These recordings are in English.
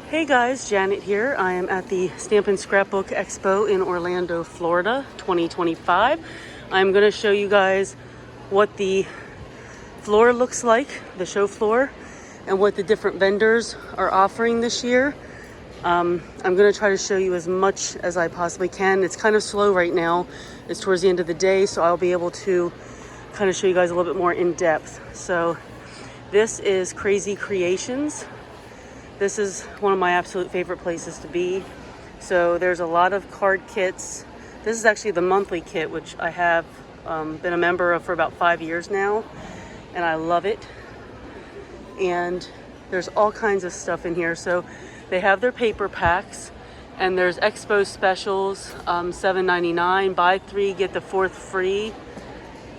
Hey guys, Janet here. I am at the Stampin' Scrapbook Expo in Orlando, Florida, 2025. I'm going to show you guys what the floor looks like, the show floor, and what the different vendors are offering this year. I'm going to try to show you as much as I possibly can. It's kind of slow right now. It's towards the end of the day, so I'll be able to kind of show you guys a little bit more in depth. So this is Krazy Kreations. This is one of my absolute favorite places to be. So there's a lot of card kits. This is actually the monthly kit, which I have been a member of for about 5 years now, and I love it. And there's all kinds of stuff in here. So they have their paper packs, and there's Expo specials, $7.99, buy 3, get the 4th free.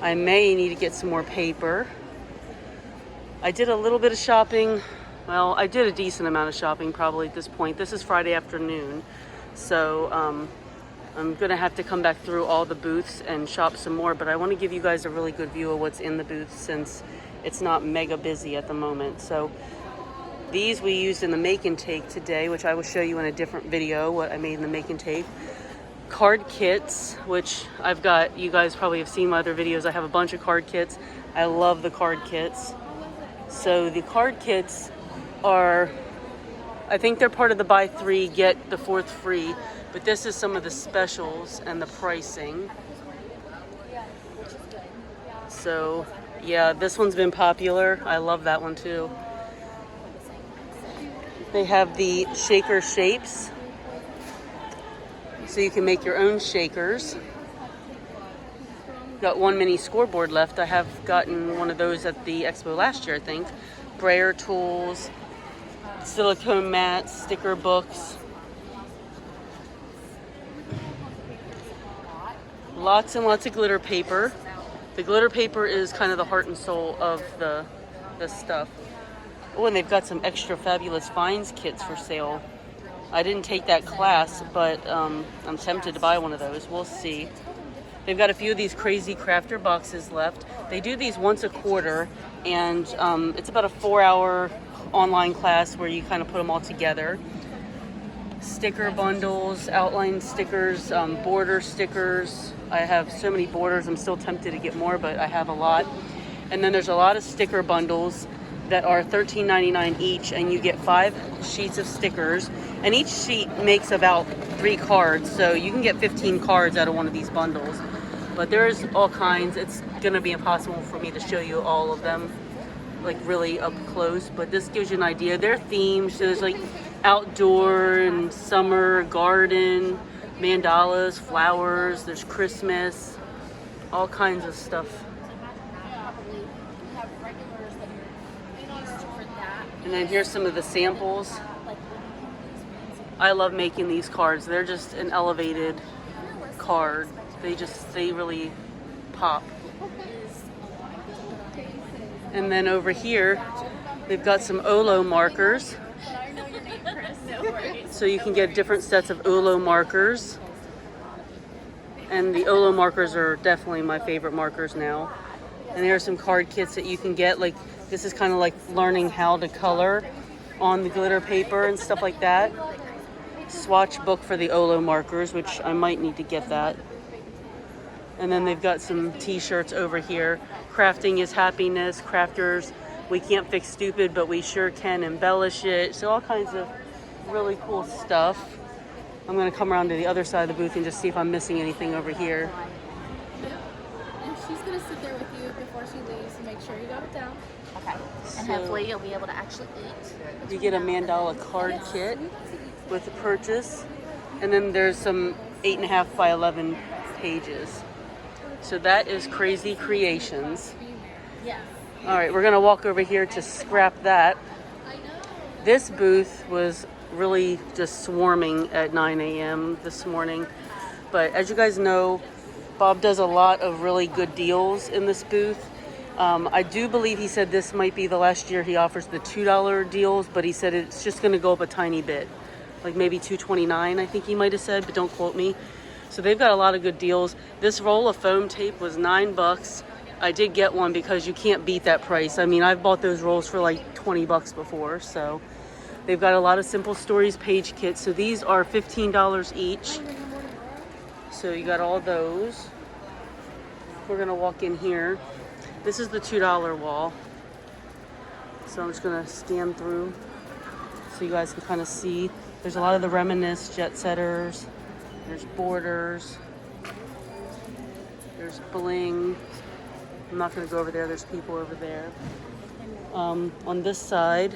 I may need to get some more paper. I did a little bit of shopping. Well, I did a decent amount of shopping probably at this point. This is Friday afternoon, so I'm going to have to come back through all the booths and shop some more, but I want to give you guys a really good view of what's in the booth since it's not mega busy at the moment. So these we used in the make and take today, which I will show you in a different video, what I made in the make and take. Card kits, which I've got, you guys probably have seen my other videos. I have a bunch of card kits. I love the card kits. So the card kits are, I think they're part of the buy 3, get the 4th free, but this is some of the specials and the pricing. So yeah, this one's been popular. I love that one too. They have the shaker shapes, so you can make your own shakers. Got one mini scoreboard left. I have gotten one of those at the Expo last year, I think. Brayer tools, silicone mats, sticker books. Lots and lots of glitter paper. The glitter paper is kind of the heart and soul of the stuff. Oh, and they've got some extra fabulous finds kits for sale. I didn't take that class, but I'm tempted to buy one of those. We'll see. They've got a few of these crazy crafter boxes left. They do these once a quarter, and it's about a 4-hour online class where you kind of put them all together. Sticker bundles, outline stickers, border stickers. I have so many borders. I'm still tempted to get more, but I have a lot. And then there's a lot of sticker bundles that are $13.99 each, and you get 5 sheets of stickers, and each sheet makes about 3 cards, so you can get 15 cards out of one of these bundles. But there's all kinds. It's gonna be impossible for me to show you all of them like really up close, but this gives you an idea. They're themed, so there's like outdoor and summer, garden, mandalas, flowers, there's Christmas, all kinds of stuff. And then here's some of the samples. I love making these cards. They're just an elevated card. They really pop. And then over here, they've got some Olo markers. So you can get different sets of Olo markers. And the Olo markers are definitely my favorite markers now. And there are some card kits that you can get. Like, this is kind of like learning how to color on the glitter paper and stuff like that. Swatch book for the Olo markers, which I might need to get that. And then they've got some t-shirts over here. Crafting is happiness. Crafters, we can't fix stupid, but we sure can embellish it. So all kinds of really cool stuff. I'm gonna come around to the other side of the booth and just see if I'm missing anything over here. And she's gonna sit there with you before she leaves to make sure you got it down. Okay. And So hopefully you'll be able to actually eat. you get a mandala card kit with the purchase. And then there's some 8.5 by 11 pages. So that is Krazy Kreations. Yes. All right, we're gonna walk over here to scrap that. This booth was really just swarming at 9 a.m. this morning. But as you guys know, Bob does a lot of really good deals in this booth. I do believe he said this might be the last year he offers the $2 deals, but he said it's just gonna go up a tiny bit. Like maybe $2.29, I think he might have said, but don't quote me. So they've got a lot of good deals. This roll of foam tape was $9. I did get one because you can't beat that price. I mean, I've bought those rolls for like 20 bucks before, so They've got a lot of Simple Stories page kits. So these are $15 each. So you got all those. We're gonna walk in here. This is the $2 wall. So I'm just gonna scan through so you guys can kind of see. There's a lot of the Reminisce Jet Setters. There's Borders. There's Bling. I'm not gonna go over there. There's people over there. On this side,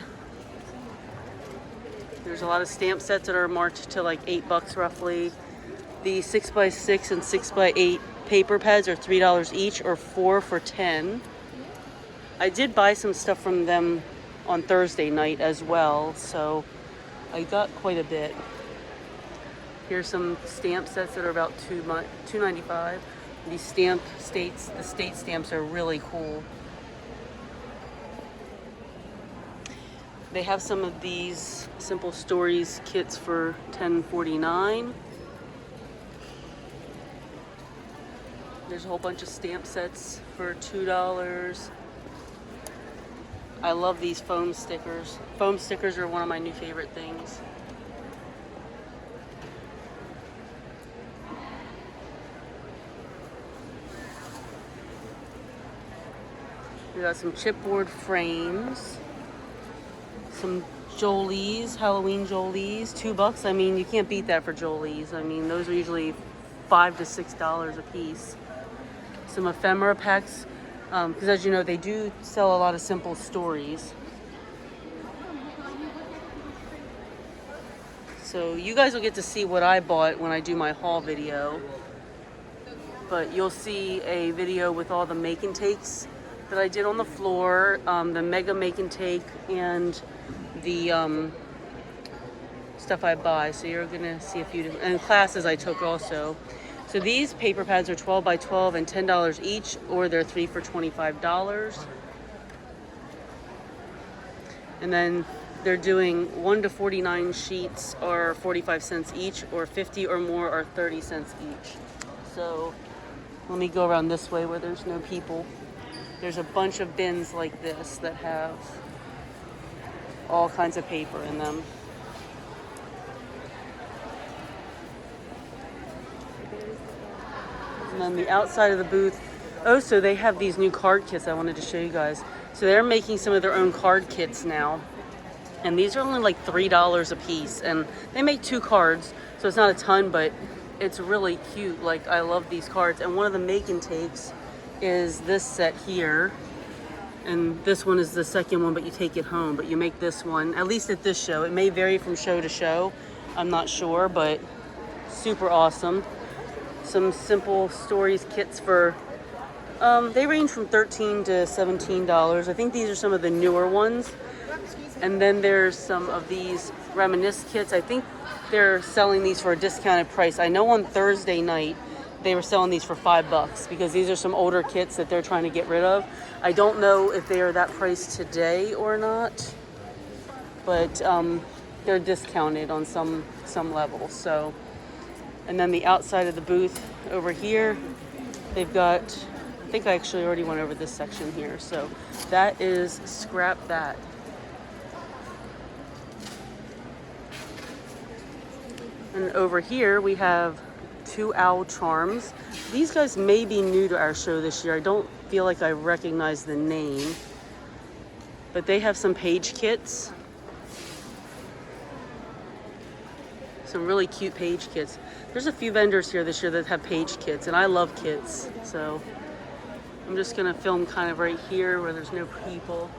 there's a lot of stamp sets that are marked to like $8 roughly. The 6x6 and 6x8 paper pads are $3 each, or 4 for $10. I did buy some stuff from them on Thursday night as well, so I got quite a bit. Here's some stamp sets that are about $2.95. These the state stamps are really cool. They have some of these Simple Stories kits for $10.49. There's a whole bunch of stamp sets for $2. I love these foam stickers. Foam stickers are one of my new favorite things. We got some chipboard frames. Some Jolies, Halloween Jolies, $2. I mean, you can't beat that for Jolies. I mean, those are usually $5 to $6 a piece. Some ephemera packs, because as you know, they do sell a lot of Simple Stories. So you guys will get to see what I bought when I do my haul video. But you'll see a video with all the make and takes that I did on the floor, the mega make and take, and the stuff I buy. So you're gonna see a few different, and classes I took also. So these paper pads are 12 by 12 and $10 each, or they're 3 for $25. And then they're doing 1 to 49 sheets are 45 cents each, or 50 or more are 30 cents each. So let me go around this way where there's no people. There's a bunch of bins like this that have all kinds of paper in them. And then the outside of the booth, oh, so they have these new card kits I wanted to show you guys. So they're making some of their own card kits now. And these are only like $3 a piece. And they make 2 cards, so it's not a ton, but it's really cute. Like, I love these cards. And one of the make and takes is this set here. And this one is the second one, but you take it home. But you make this one, at least at this show. It may vary from show to show. I'm not sure, but super awesome. Some Simple Stories kits for, they range from $13 to $17. I think these are some of the newer ones. And then there's some of these Reminisce kits. I think they're selling these for a discounted price. I know on Thursday night, they were selling these for $5 because these are some older kits that they're trying to get rid of. I don't know if they are that price today or not, but they're discounted on some levels. So, and then the outside of the booth over here, they've got, I think I actually already went over this section here. So that is Scrap That. And over here we have 2 owl charms. These guys may be new to our show this year. I don't feel like I recognize the name, but they have some page kits. Some really cute page kits. There's a few vendors here this year that have page kits, and I love kits. So I'm just gonna film kind of right here where there's no people.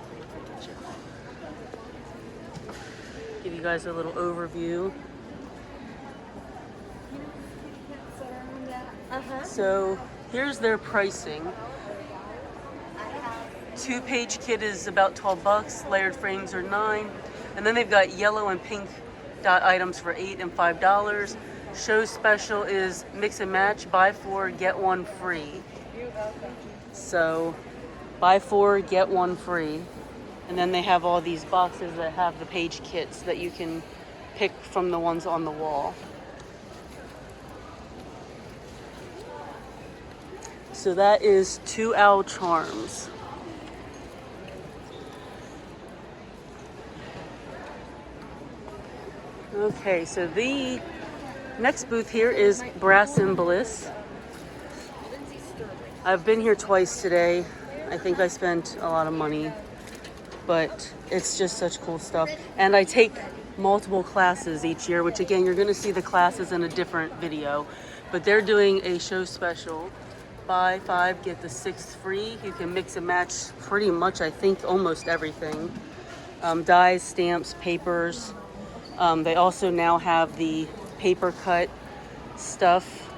Give you guys a little overview. So here's their pricing. 2-page kit is about $12. Layered frames are $9. And then they've got yellow and pink dot items for $8 and $5. Show special is mix and match, buy 4, get 1 free. So buy 4, get 1 free. And then they have all these boxes that have the page kits that you can pick from the ones on the wall. So that is 2 owl charms. Okay, so the next booth here is Brass and Bliss. I've been here twice today. I think I spent a lot of money, but it's just such cool stuff. And I take multiple classes each year, which again, you're gonna see the classes in a different video, but they're doing a show special. Buy 5, get the 6th free. You can mix and match pretty much, I think, almost everything. Dies, stamps, papers. They also now have the paper cut stuff,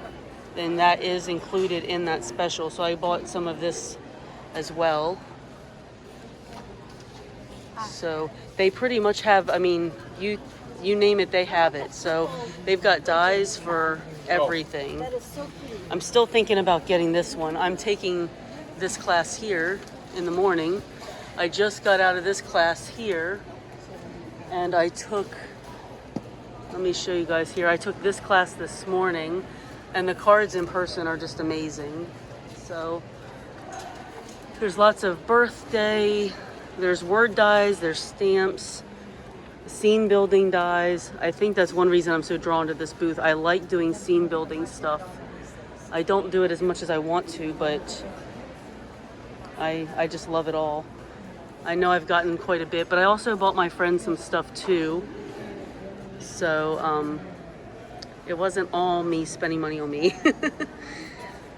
and that is included in that special. So I bought some of this as well. So they pretty much have, I mean, you name it, they have it. So they've got dies for everything. I'm still thinking about getting this one. I'm taking this class here in the morning. I just got out of this class here, and I took, let me show you guys here. I took this class this morning, and the cards in person are just amazing. So there's lots of birthday, there's word dies, there's stamps, scene building dies. I think that's one reason I'm so drawn to this booth. I like doing scene building stuff. I don't do it as much as I want to, but I just love it all. I know I've gotten quite a bit, but I also bought my friend some stuff too. So it wasn't all me spending money on me.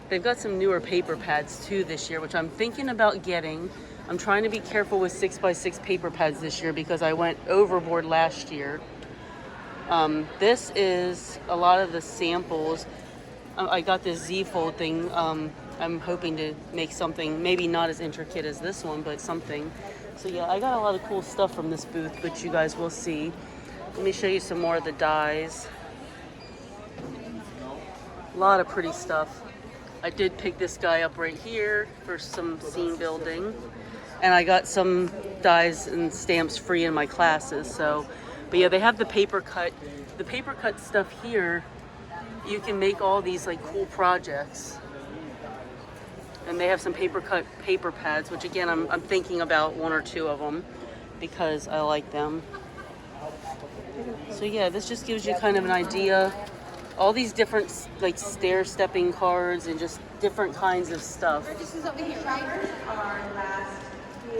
They've got some newer paper pads too this year, which I'm thinking about getting. I'm trying to be careful with 6x6 paper pads this year because I went overboard last year. This is a lot of the samples. I got this Z-fold thing. I'm hoping to make something, maybe not as intricate as this one, but something. So yeah, I got a lot of cool stuff from this booth, which you guys will see. Let me show you some more of the dies. A lot of pretty stuff. I did pick this guy up right here for some scene building. And I got some dies and stamps free in my classes. So, but yeah, they have the paper cut. The paper cut stuff here, you can make all these like cool projects. And they have some paper cut paper pads, which again, I'm thinking about 1 or 2 of them because I like them. So yeah, this just gives you kind of an idea. All these different like stair stepping cards and just different kinds of stuff. This is over here, right?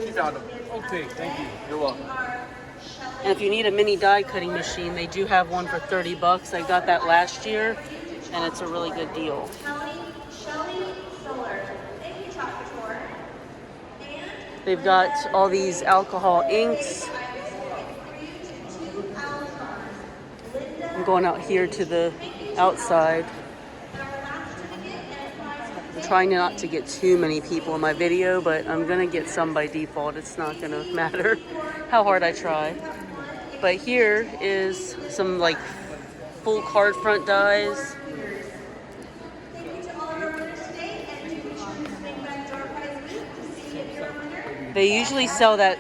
You found them. Okay, thank you. You're welcome. And if you need a mini die cutting machine, they do have one for 30 bucks. I got that last year, and it's a really good deal. They've got all these alcohol inks. I'm going out here to the outside. I'm trying not to get too many people in my video, but I'm gonna get some by default. It's not gonna matter how hard I try. But here is some like full card front dies. They usually sell that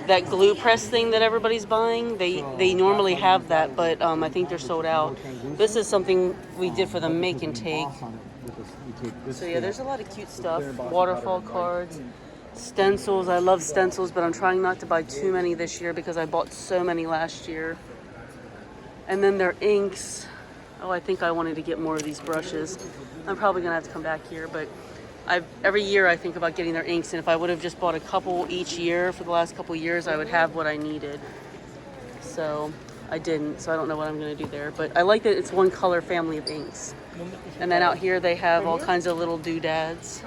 that glue press thing that everybody's buying. They normally have that, but I think they're sold out. This is something we did for the make and take. So yeah, there's a lot of cute stuff. Waterfall cards, stencils. I love stencils, but I'm trying not to buy too many this year because I bought so many last year. And then their inks. Oh, I think I wanted to get more of these brushes. I'm probably gonna have to come back here, but every year I think about getting their inks, and if I would have just bought a couple each year for the last couple years, I would have what I needed. So I didn't, so I don't know what I'm gonna do there. But I like that it's one color family of inks. And then out here they have all kinds of little doodads.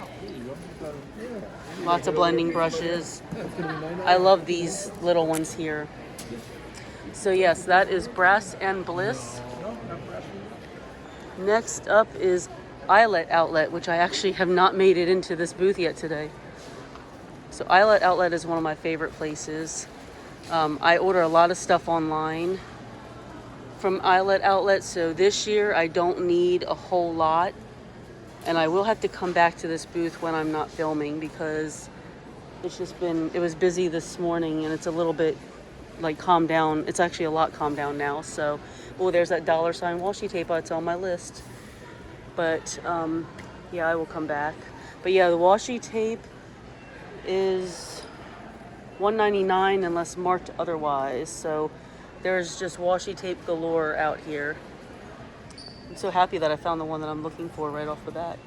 Lots of blending brushes. I love these little ones here. So yes, that is Brass and Bliss. Next up is Eyelet Outlet, which I actually have not made it into this booth yet today. So Eyelet Outlet is one of my favorite places. I order a lot of stuff online from Eyelet Outlet, so this year I don't need a whole lot, and I will have to come back to this booth when I'm not filming because it was busy this morning, and it's a little bit like calmed down. It's actually a lot calmed down now. So, oh, there's that $sign washi tape. It's on my list. But yeah, I will come back. But yeah, the washi tape is $1.99 unless marked otherwise. So There's just washi tape galore out here. I'm so happy that I found the one that I'm looking for right off the bat.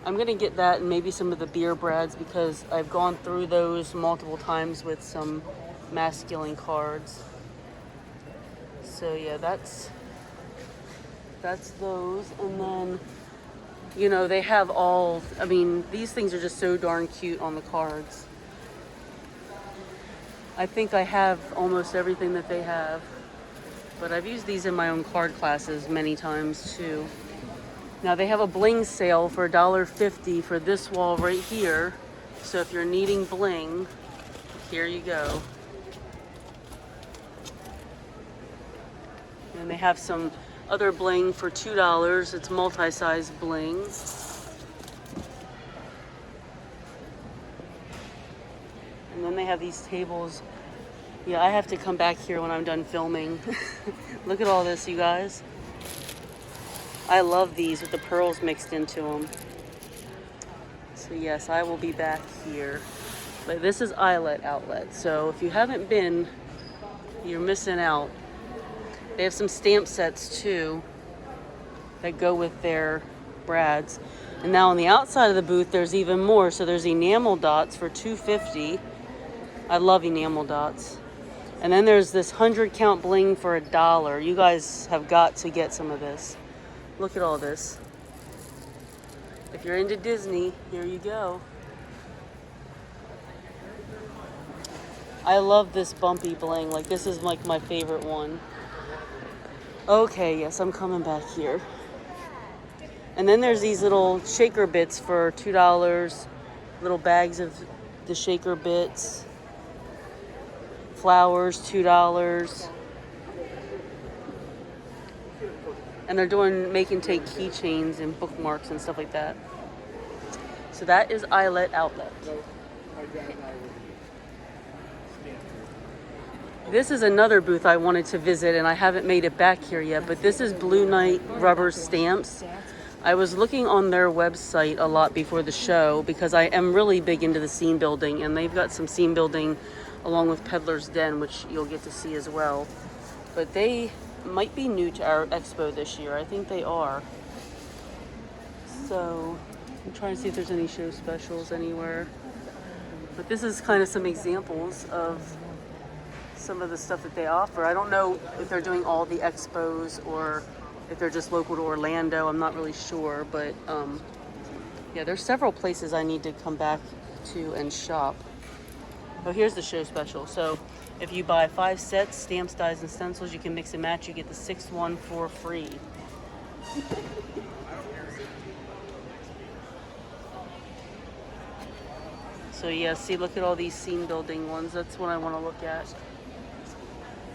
I'm gonna get that and maybe some of the beer brads because I've gone through those multiple times with some masculine cards. So yeah, that's those. And then, you know, they have all, I mean, these things are just so darn cute on the cards. I think I have almost everything that they have, but I've used these in my own card classes many times too. Now they have a bling sale for $1.50 for this wall right here. So if you're needing bling, here you go. And they have some other bling for $2. It's multi-size bling. And then they have these tables. Yeah, I have to come back here when I'm done filming. Look at all this, you guys. I love these with the pearls mixed into them. So yes, I will be back here. But this is Eyelet Outlet. So if you haven't been, you're missing out. They have some stamp sets too that go with their brads. And now on the outside of the booth, there's even more. So there's enamel dots for $2.50. I love enamel dots. And then there's this 100 count bling for $1. You guys have got to get some of this. Look at all this. If you're into Disney, here you go. I love this bumpy bling. Like, this is like my favorite one. Okay, yes, I'm coming back here. And then there's these little shaker bits for $2. Little bags of the shaker bits. Flowers, $2. And they're doing make and take keychains and bookmarks and stuff like that. So that is Eyelet Outlet. This is another booth I wanted to visit and I haven't made it back here yet, but this is Blue Knight Rubber Stamps. I was looking on their website a lot before the show because I am really big into the scene building, and they've got some scene building along with Peddler's Den, which you'll get to see as well. But they might be new to our expo this year. I think they are. So I'm trying to see if there's any show specials anywhere. But this is kind of some examples of some of the stuff that they offer. I don't know if they're doing all the expos or if they're just local to Orlando. I'm not really sure, but yeah, there's several places I need to come back to and shop. Oh, here's the show special. So if you buy 5 sets, stamps, dies, and stencils, you can mix and match. You get the 6th one for free. So yeah, see, look at all these scene building ones. That's what I want to look at.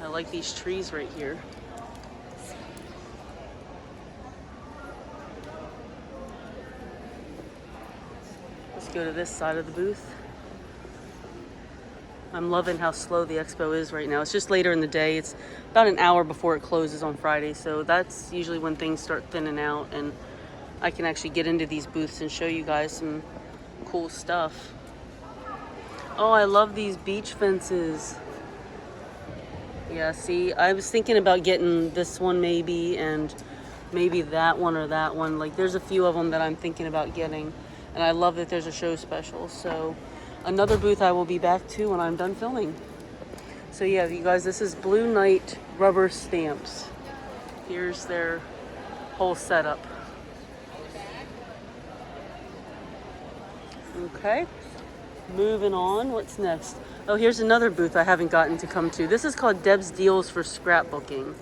I like these trees right here. Let's go to this side of the booth. I'm loving how slow the expo is right now. It's just later in the day. It's about an hour before it closes on Friday. So that's usually when things start thinning out and I can actually get into these booths and show you guys some cool stuff. Oh, I love these beach fences. Yeah, see, I was thinking about getting this one maybe, and maybe that one or that one. Like, there's a few of them that I'm thinking about getting. And I love that there's a show special. So another booth I will be back to when I'm done filming. So yeah, you guys, this is Blue Knight Rubber Stamps. Here's their whole setup. Okay, moving on. What's next? Oh, here's another booth I haven't gotten to come to. This is called Deb's Deals for Scrapbooking.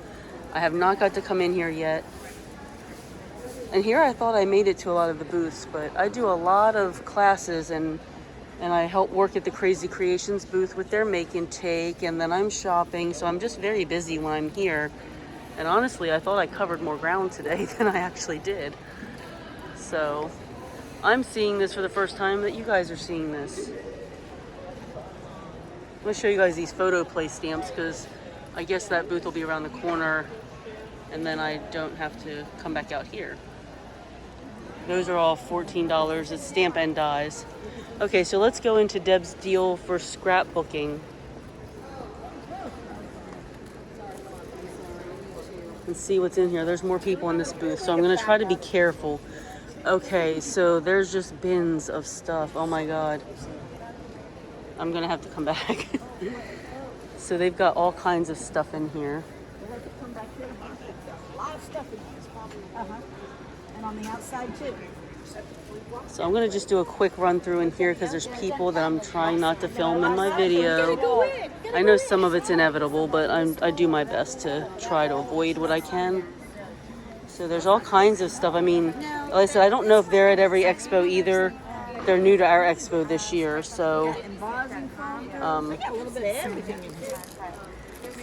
I have not got to come in here yet. And here I thought I made it to a lot of the booths, but I do a lot of classes and I help work at the Krazy Kreations booth with their make and take, and then I'm shopping, so I'm just very busy when I'm here. And honestly, I thought I covered more ground today than I actually did. So I'm seeing this for the first time that you guys are seeing this. I'm going to show you guys these Photoplay stamps because I guess that booth will be around the corner and then I don't have to come back out here. Those are all $14. It's stamp and dies. Okay, so let's go into Deb's deal for scrapbooking. and see what's in here. There's more people in this booth, so I'm gonna try to be careful. Okay, so there's just bins of stuff. Oh my God. I'm gonna have to come back. So they've got all kinds of stuff in here. A lot of stuff in here. And on the outside too. So I'm gonna just do a quick run through in here because there's people that I'm trying not to film in my video. I know some of it's inevitable, but I do my best to try to avoid what I can. So there's all kinds of stuff. I mean, like I said, I don't know if they're at every expo either. They're new to our expo this year, so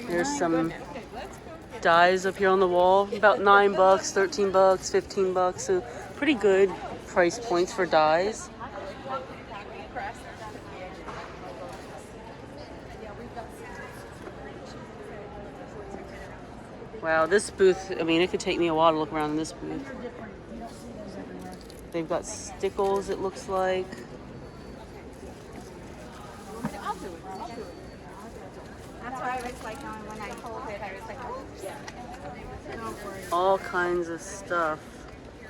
there's some dies up here on the wall, about $9, $13, $15, so pretty good price points for dies. Wow, this booth, I mean, it could take me a while to look around in this booth. They've got stickles, it looks like. That's why I was like, when I told it, I was like, oh, yeah. All kinds of stuff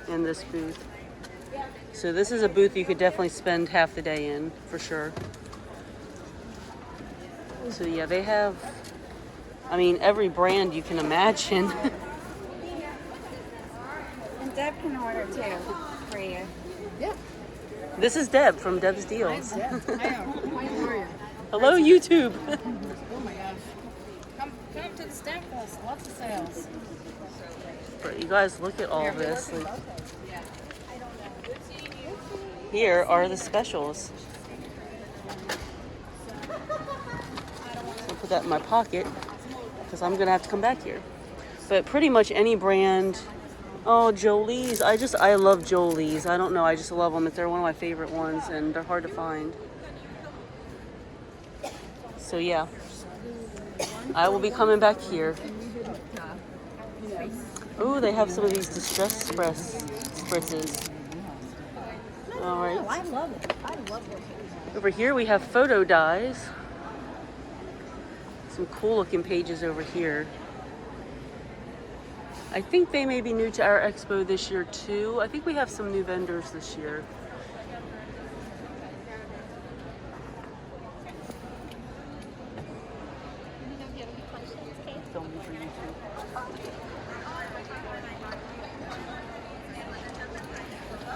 in this booth. So this is a booth you could definitely spend half the day in, for sure. So yeah, they have, I mean, every brand you can imagine. And Deb can order too for you. Yeah. This is Deb from Deb's Deals. Hi, how are you? Hello, YouTube. Oh my gosh. Come to the stamp fest. Lots of sales. But you guys, look at all this. Like, here are the specials. I'll put that in my pocket because I'm gonna have to come back here. But pretty much any brand. Oh, Jolie's. I love Jolie's. I don't know. I just love them. They're one of my favorite ones, and they're hard to find. So yeah, I will be coming back here. Oh, they have some of these distress spritzes. All right. I love it. I love it. Over here we have photo dies. Some cool looking pages over here. I think they may be new to our expo this year too. I think we have some new vendors this year.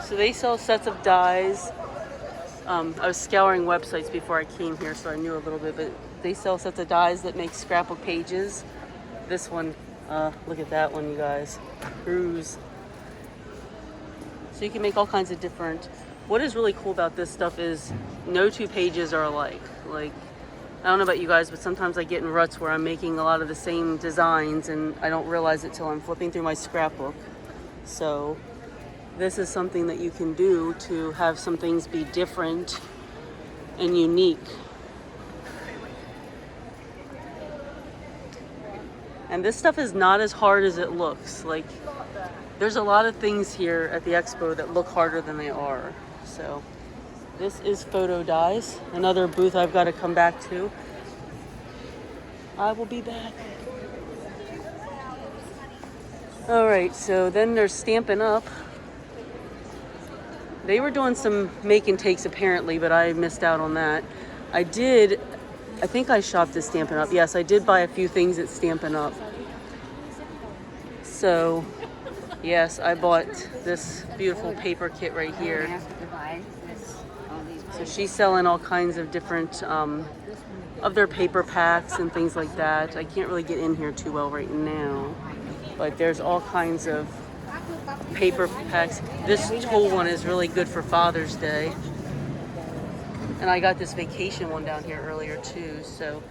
So they sell sets of dies. I was scouring websites before I came here, so I knew a little bit, but they sell sets of dies that make scrapbook pages. This one, look at that one, you guys. Cruise. So you can make all kinds of different. What is really cool about this stuff is no two pages are alike. Like, I don't know about you guys, but sometimes I get in ruts where I'm making a lot of the same designs and I don't realize it till I'm flipping through my scrapbook. So this is something that you can do to have some things be different and unique. And this stuff is not as hard as it looks. Like, there's a lot of things here at the expo that look harder than they are. So this is photo dies, another booth I've got to come back to. I will be back. All right, so then there's Stampin' Up. They were doing some make and takes apparently, but I missed out on that. I think I shopped at Stampin' Up. Yes, I did buy a few things at Stampin' Up. So, yes, I bought this beautiful paper kit right here. So she's selling all kinds of different of their paper packs and things like that. I can't really get in here too well right now, but there's all kinds of paper packs. This tulle one is really good for Father's Day. And I got this vacation one down here earlier too. So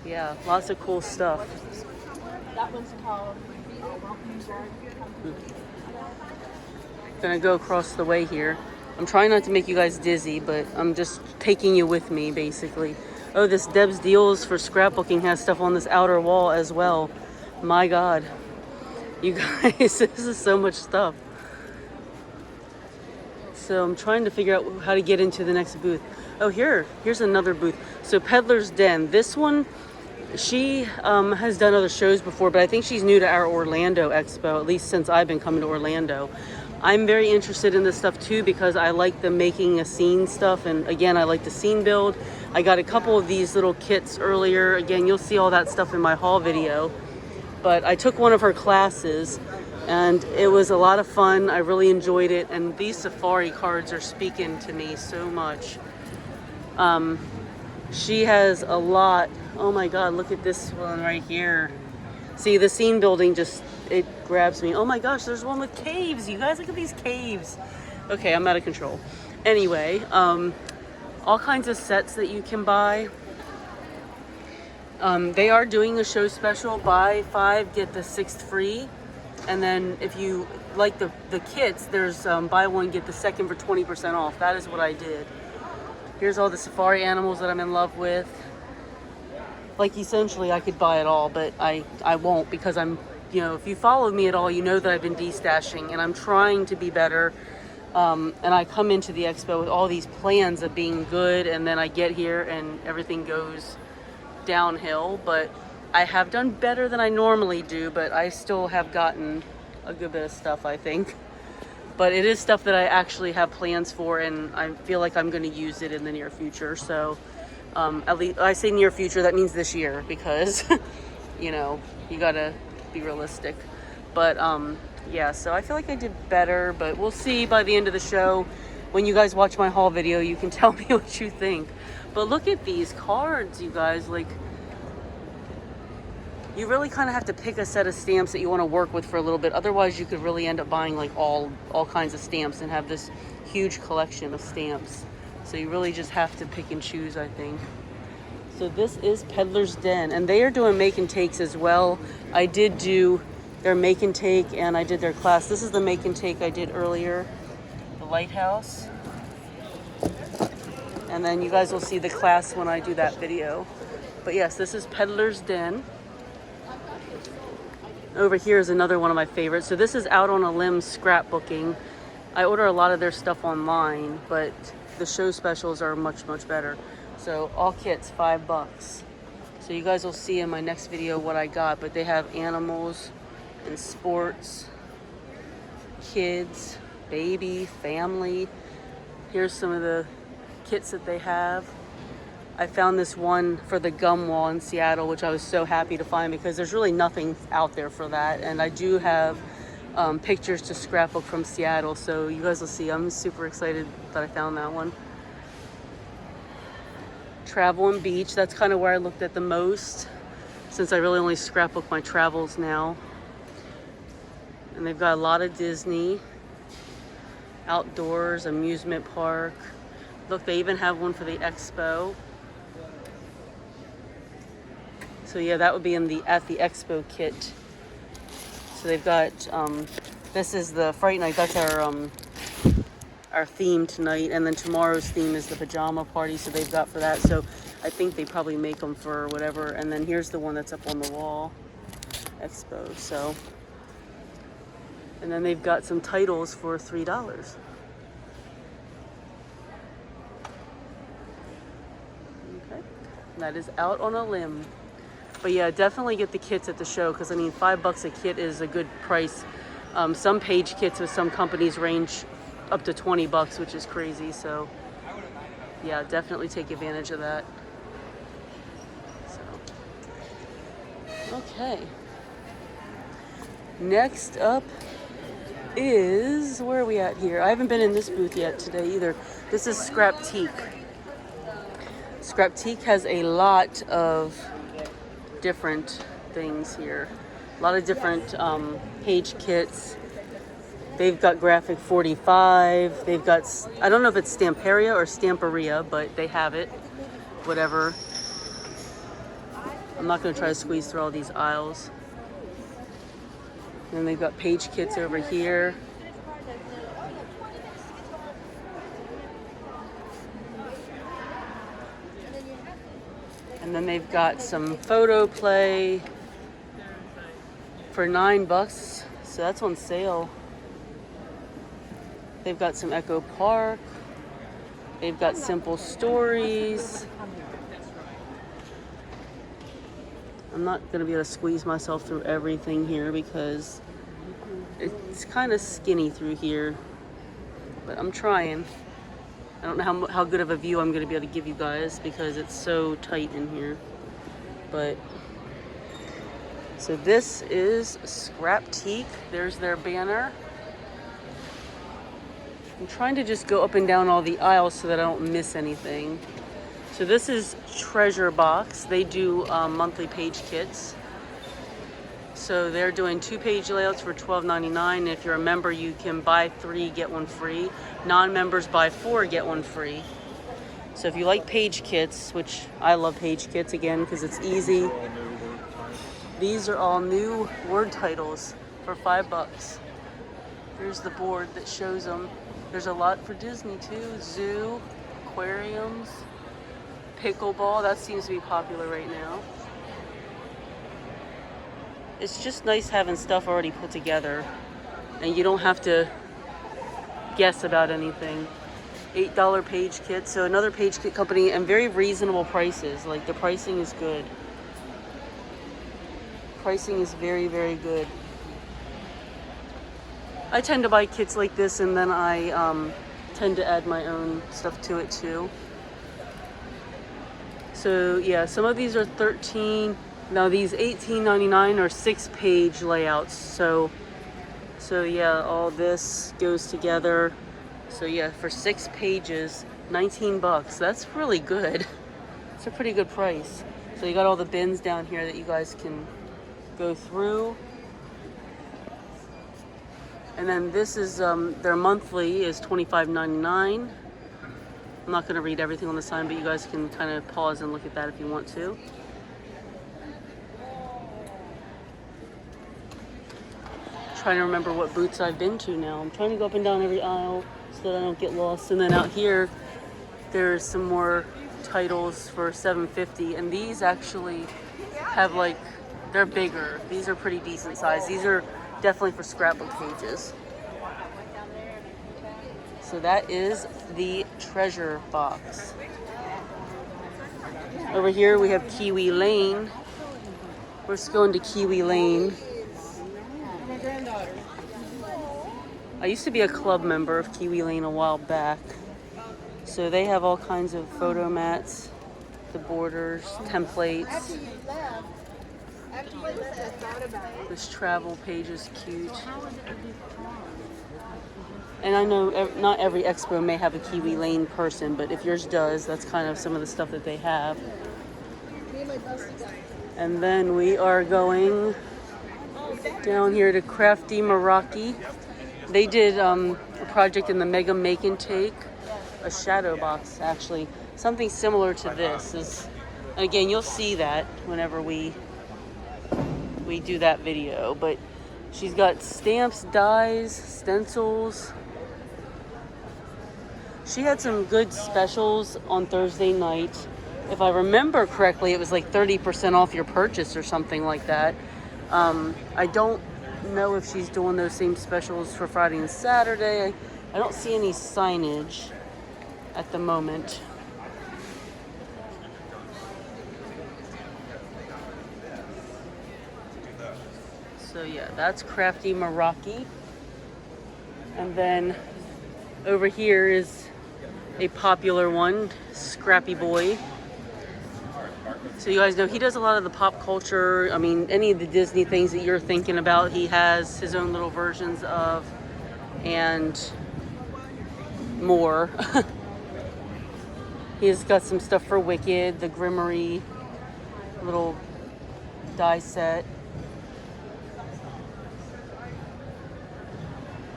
yeah, lots of cool stuff. That one's called Gonna go across the way here. I'm trying not to make you guys dizzy, but I'm just taking you with me basically. Oh, this Deb's Deals for scrapbooking has stuff on this outer wall as well. My God. You guys, this is so much stuff. So I'm trying to figure out how to get into the next booth. Oh, here's another booth. So Peddler's Den. This one, She has done other shows before, but I think she's new to our Orlando Expo, at least since I've been coming to Orlando. I'm very interested in this stuff too because I like the making a scene stuff, and again, I like the scene build. I got a couple of these little kits earlier. Again, you'll see all that stuff in my haul video, but I took one of her classes and it was a lot of fun. I really enjoyed it, and these safari cards are speaking to me so much. She has a lot. Oh my god, look at this one right here. See, the scene building just, it grabs me. Oh my gosh, there's one with caves. You guys, look at these caves. Okay, I'm out of control. Anyway, all kinds of sets that you can buy. They are doing a show special, buy 5, get the 6th free. And then if you like the kits, there's buy 1, get the 2nd for 20% off. That is what I did. Here's all the safari animals that I'm in love with. Like, essentially, I could buy it all, but I won't because I'm, you know, if you follow me at all, you know that I've been destashing and I'm trying to be better. And I come into the expo with all these plans of being good, and then I get here and everything goes downhill. But I have done better than I normally do, but I still have gotten a good bit of stuff, I think. But it is stuff that I actually have plans for, and I feel like I'm going to use it in the near future. So at least I say near future, that means this year, because you know, you gotta be realistic. But yeah, so I feel like I did better, but we'll see by the end of the show. When you guys watch my haul video, you can tell me what you think. But look at these cards, you guys. Like, you really kind of have to pick a set of stamps that you want to work with for a little bit. Otherwise, you could really end up buying like all kinds of stamps and have this huge collection of stamps. So you really just have to pick and choose, I think. So this is Peddler's Den, and they are doing make and takes as well. I did do their make and take, and I did their class. This is the make and take I did earlier, the lighthouse. And then you guys will see the class when I do that video. But yes, this is Peddler's Den. Over here is another one of my favorites. So this is Out on a Limb Scrapbooking. I order a lot of their stuff online, but the show specials are much, much better. So all kits, $5. So you guys will see in my next video what I got, but they have animals and sports, kids, baby, family. Here's some of the kits that they have. I found this one for the gum wall in Seattle, which I was so happy to find because there's really nothing out there for that. And I do have pictures to scrapbook from Seattle, so you guys will see. I'm super excited that I found that one. Travel and beach, that's kind of where I looked at the most, since I really only scrapbook my travels now. And they've got a lot of Disney, outdoors, amusement park. Look, they even have one for the Expo. So yeah, that would be at the Expo kit. So they've got, this is the Fright Night, that's our theme tonight, and then tomorrow's theme is the Pajama Party, so they've got for that. So I think they probably make them for whatever. And then here's the one that's up on the wall, Expo. So, and then they've got some titles for $3. Okay, that is Out on a Limb. But yeah, definitely get the kits at the show, because I mean, $5 a kit is a good price. Some page kits with some companies range up to $20, which is crazy. So yeah, definitely take advantage of that. So, okay. Next up is, where are we at here? I haven't been in this booth yet today either. This is Scraptique. Scraptique has a lot of different things here. A lot of different page kits. They've got Graphic 45. They've got, I don't know if it's Stamperia or Stamperia, but they have it. Whatever. I'm not going to try to squeeze through all these aisles. And they've got page kits over here. And then they've got some Photoplay for $9, so that's on sale. They've got some Echo Park. They've got Simple Stories. I'm not going to be able to squeeze myself through everything here because it's kind of skinny through here. But I'm trying. I don't know how good of a view I'm going to be able to give you guys because it's so tight in here. But, so this is Scrapique. There's their banner. I'm trying to just go up and down all the aisles so that I don't miss anything. So this is Treasure Box. They do monthly page kits. So they're doing 2-page layouts for $12.99. If you're a member, you can buy 3, get 1 free. Non-members buy 4, get 1 free. So if you like page kits, which I love page kits again because it's easy. These are all new word titles for $5. Here's the board that shows them. There's a lot for Disney too. Zoo, aquariums, pickleball. That seems to be popular right now. It's just nice having stuff already put together and you don't have to guess about anything. $8 page kit. So another page kit company and very reasonable prices. Like the pricing is good. Pricing is very, very good. I tend to buy kits like this and then I tend to add my own stuff to it too. So yeah, some of these are $13. Now these $18.99 are 6-page layouts. So yeah, all this goes together. So yeah, for 6 pages, $19. That's really good. It's a pretty good price. So you got all the bins down here that you guys can go through. And then this is their monthly is $25.99. I'm not going to read everything on the sign, but you guys can kind of pause and look at that if you want to. Trying to remember what booths I've been to now. I'm trying to go up and down every aisle so that I don't get lost. And then out here, there's some more titles for $7.50, and these actually have like, they're bigger. These are pretty decent size. These are definitely for scrapbook pages. So that is the Treasure Box. Over here we have Kiwi Lane. We're just going to Kiwi Lane. I used to be a club member of Kiwi Lane a while back. So they have all kinds of photo mats, the borders, templates. This travel page is cute. And I know not every expo may have a Kiwi Lane person, but if yours does, that's kind of some of the stuff that they have. And then we are going down here to Crafty Moroi. They did a project in the Mega Make and Take, a shadow box actually. Something similar to this. Again, you'll see that whenever we do that video, but she's got stamps, dies, stencils. She had some good specials on Thursday night. If I remember correctly, it was like 30% off your purchase or something like that. I don't know if she's doing those same specials for Friday and Saturday. I don't see any signage at the moment. So yeah, that's Crafty Moroi. And then over here is a popular one, Scrappy Boy. So you guys know he does a lot of the pop culture. I mean, any of the Disney things that you're thinking about, he has his own little versions of, and more. He's got some stuff for Wicked, the Grimoire little die set.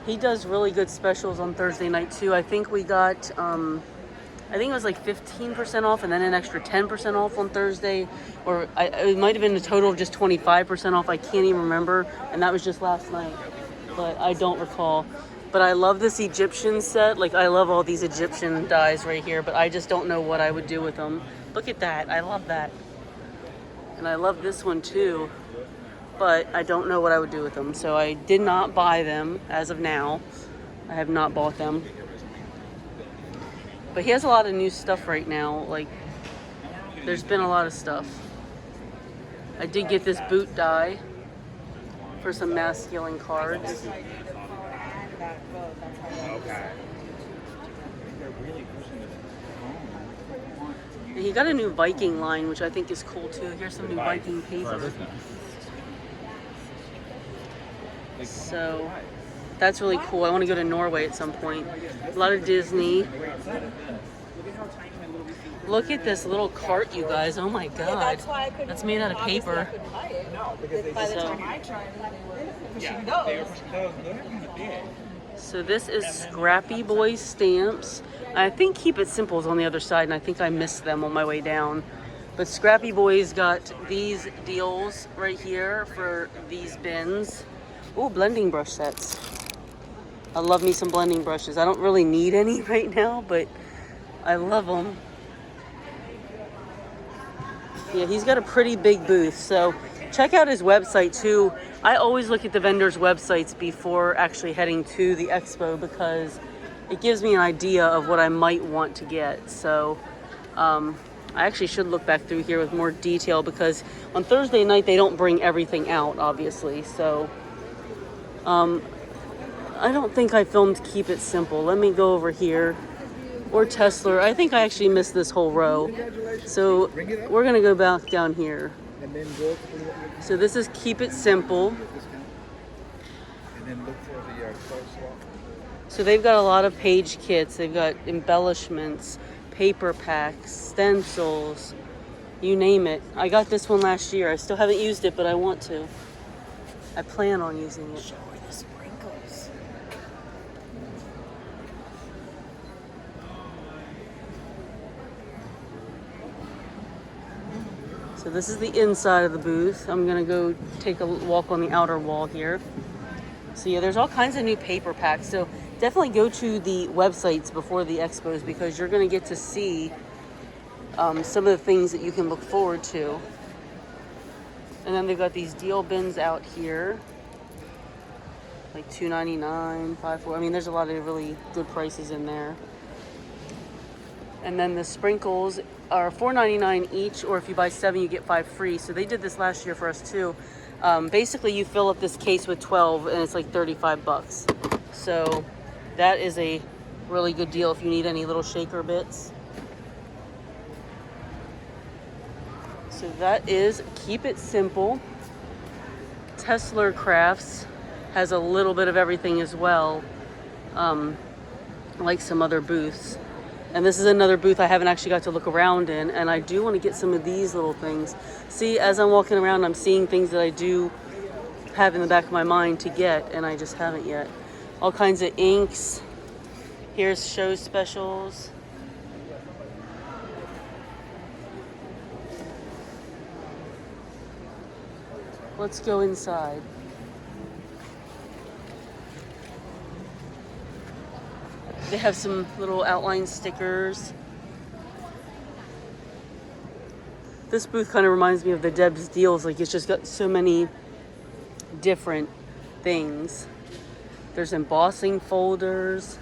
He does really good specials on Thursday night too. I think we got, I think it was like 15% off and then an extra 10% off on Thursday. Or it might have been a total of just 25% off. I can't even remember. And that was just last night. But I don't recall. But I love this Egyptian set. Like, I love all these Egyptian dies right here. But I just don't know what I would do with them. Look at that. I love that. And I love this one too. But I don't know what I would do with them. So I did not buy them as of now. I have not bought them. But he has a lot of new stuff right now. Like, there's been a lot of stuff. I did get this boot die for some masculine cards. And he got a new Viking line, which I think is cool too. Here's some new Viking paper. So that's really cool. I want to go to Norway at some point. A lot of Disney. Look at this little cart, you guys. Oh my god. That's made out of paper. So this is Scrappy Boy stamps. I think Keep It Simple is on the other side, and I think I missed them on my way down. But Scrappy Boy's got these deals right here for these bins. Ooh, blending brush sets. I love me some blending brushes. I don't really need any right now, but I love them. Yeah, he's got a pretty big booth, so check out his website too. I always look at the vendors' websites before actually heading to the expo because it gives me an idea of what I might want to get. So I actually should look back through here with more detail because on Thursday night they don't bring everything out, obviously. So I don't think I filmed Keep It Simple. Let me go over here. Or Peddler. I think I actually missed this whole row. So we're gonna go back down here. So this is Keep It Simple. So they've got a lot of page kits. They've got embellishments, paper packs, stencils, you name it. I got this one last year. I still haven't used it, but I want to. I plan on using it. So this is the inside of the booth. I'm gonna go take a walk on the outer wall here. So yeah, there's all kinds of new paper packs. So definitely go to the websites before the expos because you're gonna get to see some of the things that you can look forward to. And then they've got these deal bins out here, like $2.99, $5.4. I mean, there's a lot of really good prices in there. And then the sprinkles are $4.99 each, or if you buy 7, you get 5 free. So they did this last year for us too. Basically, you fill up this case with 12, and it's like $35. So that is a really good deal if you need any little shaker bits. So that is Keep It Simple. Peddler Crafts has a little bit of everything as well, like some other booths. And this is another booth I haven't actually got to look around in, and I do want to get some of these little things. See, as I'm walking around, I'm seeing things that I do have in the back of my mind to get, and I just haven't yet. All kinds of inks. Here's show specials. Let's go inside. They have some little outline stickers. This booth kind of reminds me of the Deb's Deals. Like, it's just got so many different things. There's embossing folders.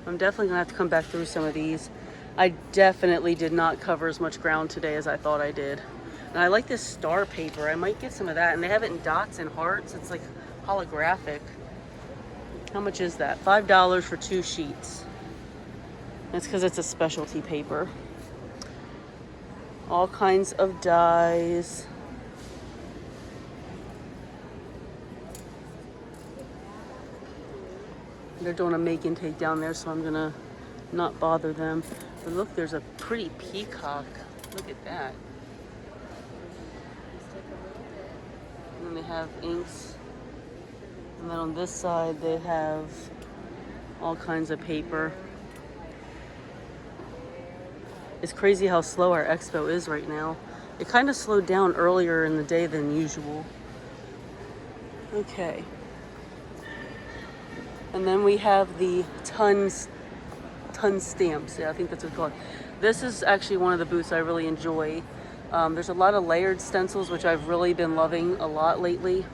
I'm definitely gonna have to come back through some of these. I definitely did not cover as much ground today as I thought I did. And I like this star paper. I might get some of that. And they have it in dots and hearts. It's like holographic. How much is that? $5 for 2 sheets. That's because it's a specialty paper. All kinds of dies. They're doing a make and take down there, so I'm gonna not bother them. But look, there's a pretty peacock. Look at that. And then they have inks. And then on this side, they have all kinds of paper. It's crazy how slow our expo is right now. It kind of slowed down earlier in the day than usual. Okay. And then we have the ton stamps. Yeah, I think that's what it's called. This is actually one of the booths I really enjoy. There's a lot of layered stencils, which I've really been loving a lot lately.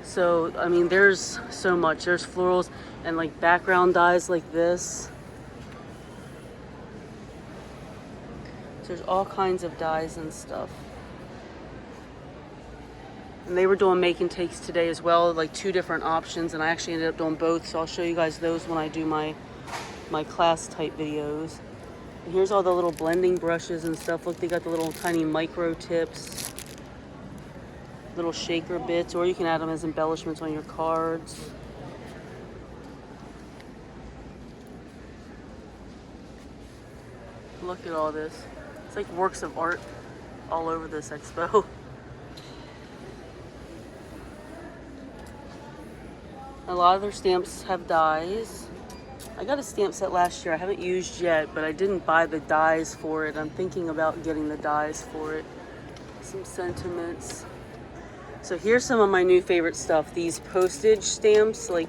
So, I mean, there's so much. There's florals and like background dies like this. So there's all kinds of dies and stuff. And they were doing make and takes today as well, like 2 different options, and I actually ended up doing both, so I'll show you guys those when I do my class type videos. And here's all the little blending brushes and stuff. Look, they got the little tiny micro tips, little shaker bits, or you can add them as embellishments on your cards. Look at all this. It's like works of art all over this expo. A lot of their stamps have dies. I got a stamp set last year I haven't used yet, but I didn't buy the dies for it. I'm thinking about getting the dies for it. Some sentiments. So here's some of my new favorite stuff. These postage stamps, like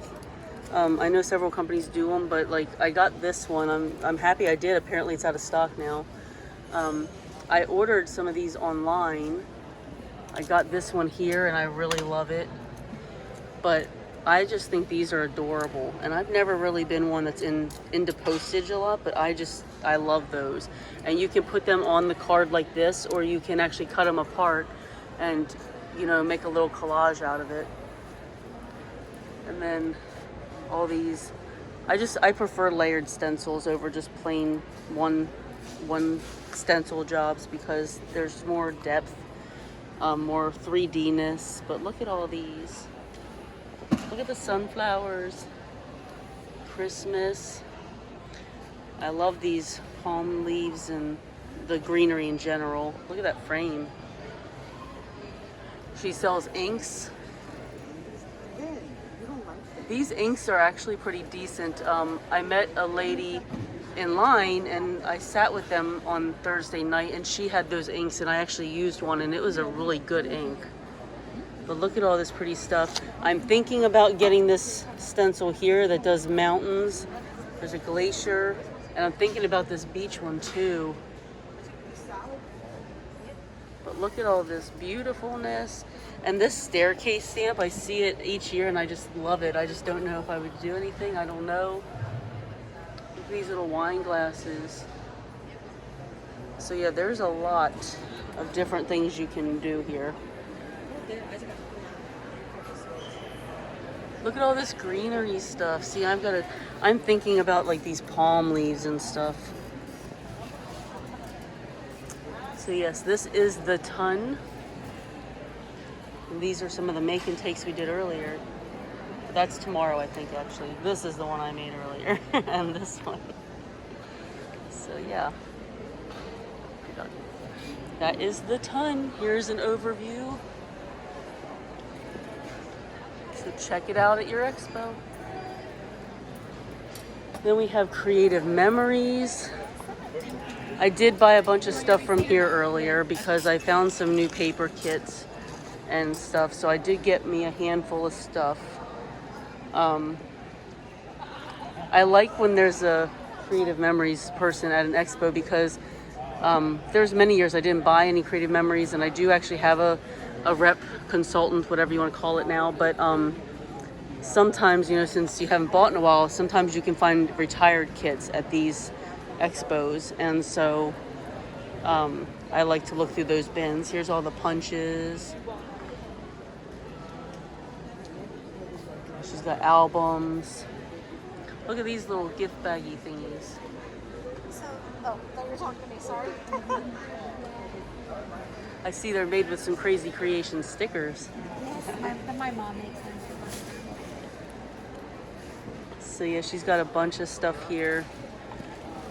I know several companies do them, but like I got this one. I'm happy I did. Apparently it's out of stock now. I ordered some of these online. I got this one here and I really love it. But I just think these are adorable, and I've never really been one that's into postage a lot, but I love those. And you can put them on the card like this, or you can actually cut them apart and, you know, make a little collage out of it. And then all these, I prefer layered stencils over just plain one stencil jobs, because there's more depth, more 3D-ness. But look at all these. Look at the sunflowers, Christmas. I love these palm leaves and the greenery in general. Look at that frame. She sells inks. These inks are actually pretty decent. I met a lady in line and I sat with them on Thursday night, and she had those inks, and I actually used one, and it was a really good ink. But look at all this pretty stuff. I'm thinking about getting this stencil here that does mountains. There's a glacier. And I'm thinking about this beach one too. But look at all this beautifulness. And this staircase stamp, I see it each year and I just love it. I just don't know if I would do anything. I don't know. Look at these little wine glasses. So yeah, there's a lot of different things you can do here. Look at all this greenery stuff. See, I'm thinking about like these palm leaves and stuff. So yes, this is the ton. And these are some of the make and takes we did earlier. That's tomorrow, I think, actually. This is the one I made earlier, and this one. So yeah. That is the ton. Here's an overview. So check it out at your expo. Then we have Creative Memories. I did buy a bunch of stuff from here earlier because I found some new paper kits and stuff. So I did get me a handful of stuff. I like when there's a Creative Memories person at an expo, because there's many years I didn't buy any Creative Memories, and I do actually have a rep consultant, whatever you want to call it now, but sometimes, you know, since you haven't bought in a while, sometimes you can find retired kits at these expos, and so I like to look through those bins. Here's all the punches. She's got albums. Look at these little gift baggy thingies. So, oh, thought you were talking to me, sorry. I see they're made with some Krazy Kreations stickers. Yes, my mom makes them. So yeah, she's got a bunch of stuff here.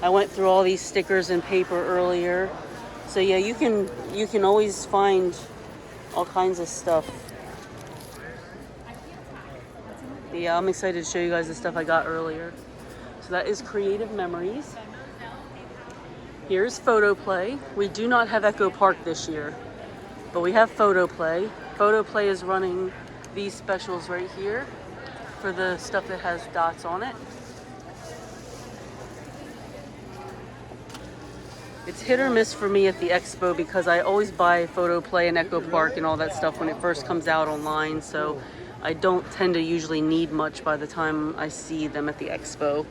I went through all these stickers and paper earlier. So yeah, you can always find all kinds of stuff. Yeah, I'm excited to show you guys the stuff I got earlier. So that is Creative Memories. Here's Photoplay. We do not have Echo Park this year, but we have Photoplay. Photoplay is running these specials right here for the stuff that has dots on it. It's hit or miss for me at the expo because I always buy Photoplay and Echo Park and all that stuff when it first comes out online, so I don't tend to usually need much by the time I see them at the expo.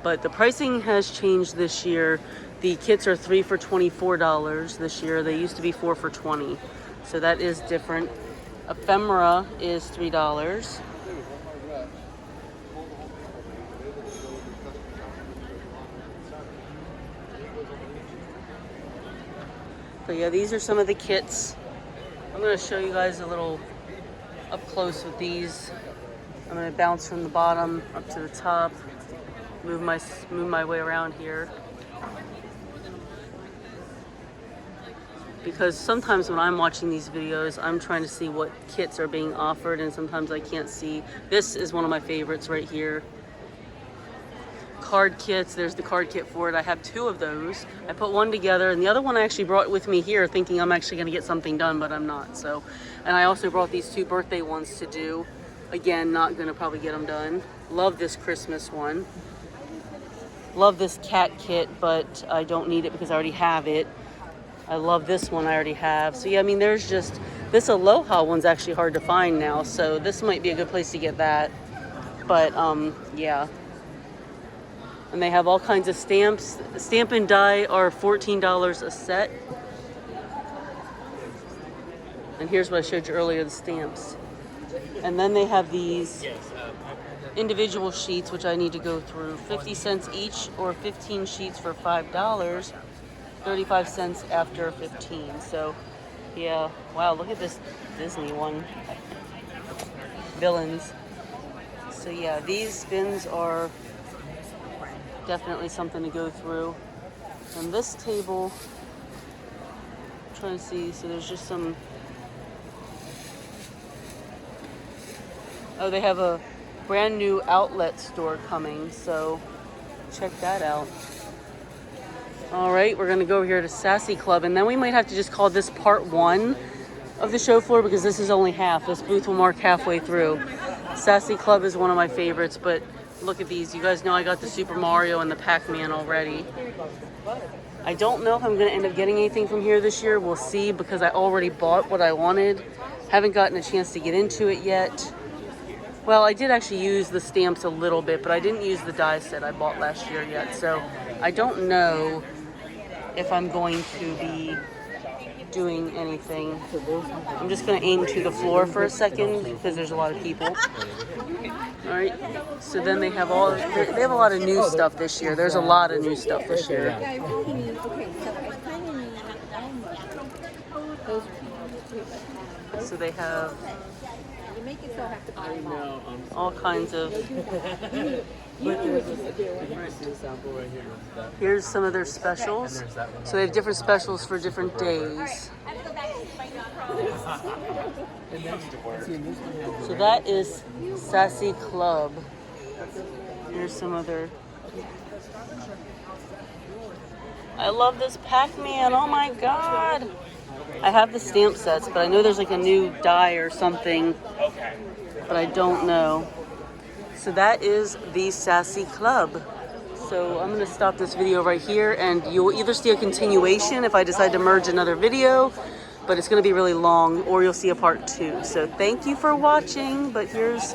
But the pricing has changed this year. The kits are 3 for $24 this year. They used to be 4 for $20. So that is different. Ephemera is $3. So yeah, these are some of the kits. I'm going to show you guys a little up close with these. I'm going to bounce from the bottom up to the top, move my way around here. Because sometimes when I'm watching these videos, I'm trying to see what kits are being offered, and sometimes I can't see. This is one of my favorites right here. Card kits, there's the card kit for it. I have 2 of those. I put one together, and the other one I actually brought with me here thinking I'm actually gonna get something done, but I'm not. So, and I also brought these 2 birthday ones to do. Again, not gonna probably get them done. Love this Christmas one. Love this cat kit, but I don't need it because I already have it. I love this one I already have. So yeah, I mean, there's just, this Aloha one's actually hard to find now, so this might be a good place to get that. But yeah. And they have all kinds of stamps. Stamp and die are $14 a set. And here's what I showed you earlier, the stamps. And then they have these individual sheets, which I need to go through. 50 cents each, or 15 sheets for $5. 35 cents after 15. So yeah, wow, look at this Disney one. Villains. So yeah, these bins are definitely something to go through. And this table, I'm trying to see, so there's just some, oh, they have a brand new outlet store coming, so check that out. All right, we're gonna go over here to Sassy Club, and then we might have to just call this part 1 of the show floor because this is only half. This booth will mark halfway through. Sassy Club is one of my favorites, but look at these. You guys know I got the Super Mario and the Pac-Man already. I don't know if I'm gonna end up getting anything from here this year. We'll see, because I already bought what I wanted. Haven't gotten a chance to get into it yet. Well, I did actually use the stamps a little bit, but I didn't use the die set I bought last year yet. So I don't know if I'm going to be doing anything. I'm just going to aim to the floor for a second because there's a lot of people. All right. So then they have they have a lot of new stuff this year. There's a lot of new stuff this year. So they have all kinds of. Here's some of their specials. So they have different specials for different days. So that is Sassy Club. Here's some other. I love this Pac-Man. Oh my god. I have the stamp sets, but I know there's like a new die or something, but I don't know. So that is the Sassy Club. So I'm going to stop this video right here, and you'll either see a continuation if I decide to merge another video, but it's going to be really long, or you'll see a part 2. So thank you for watching, but here's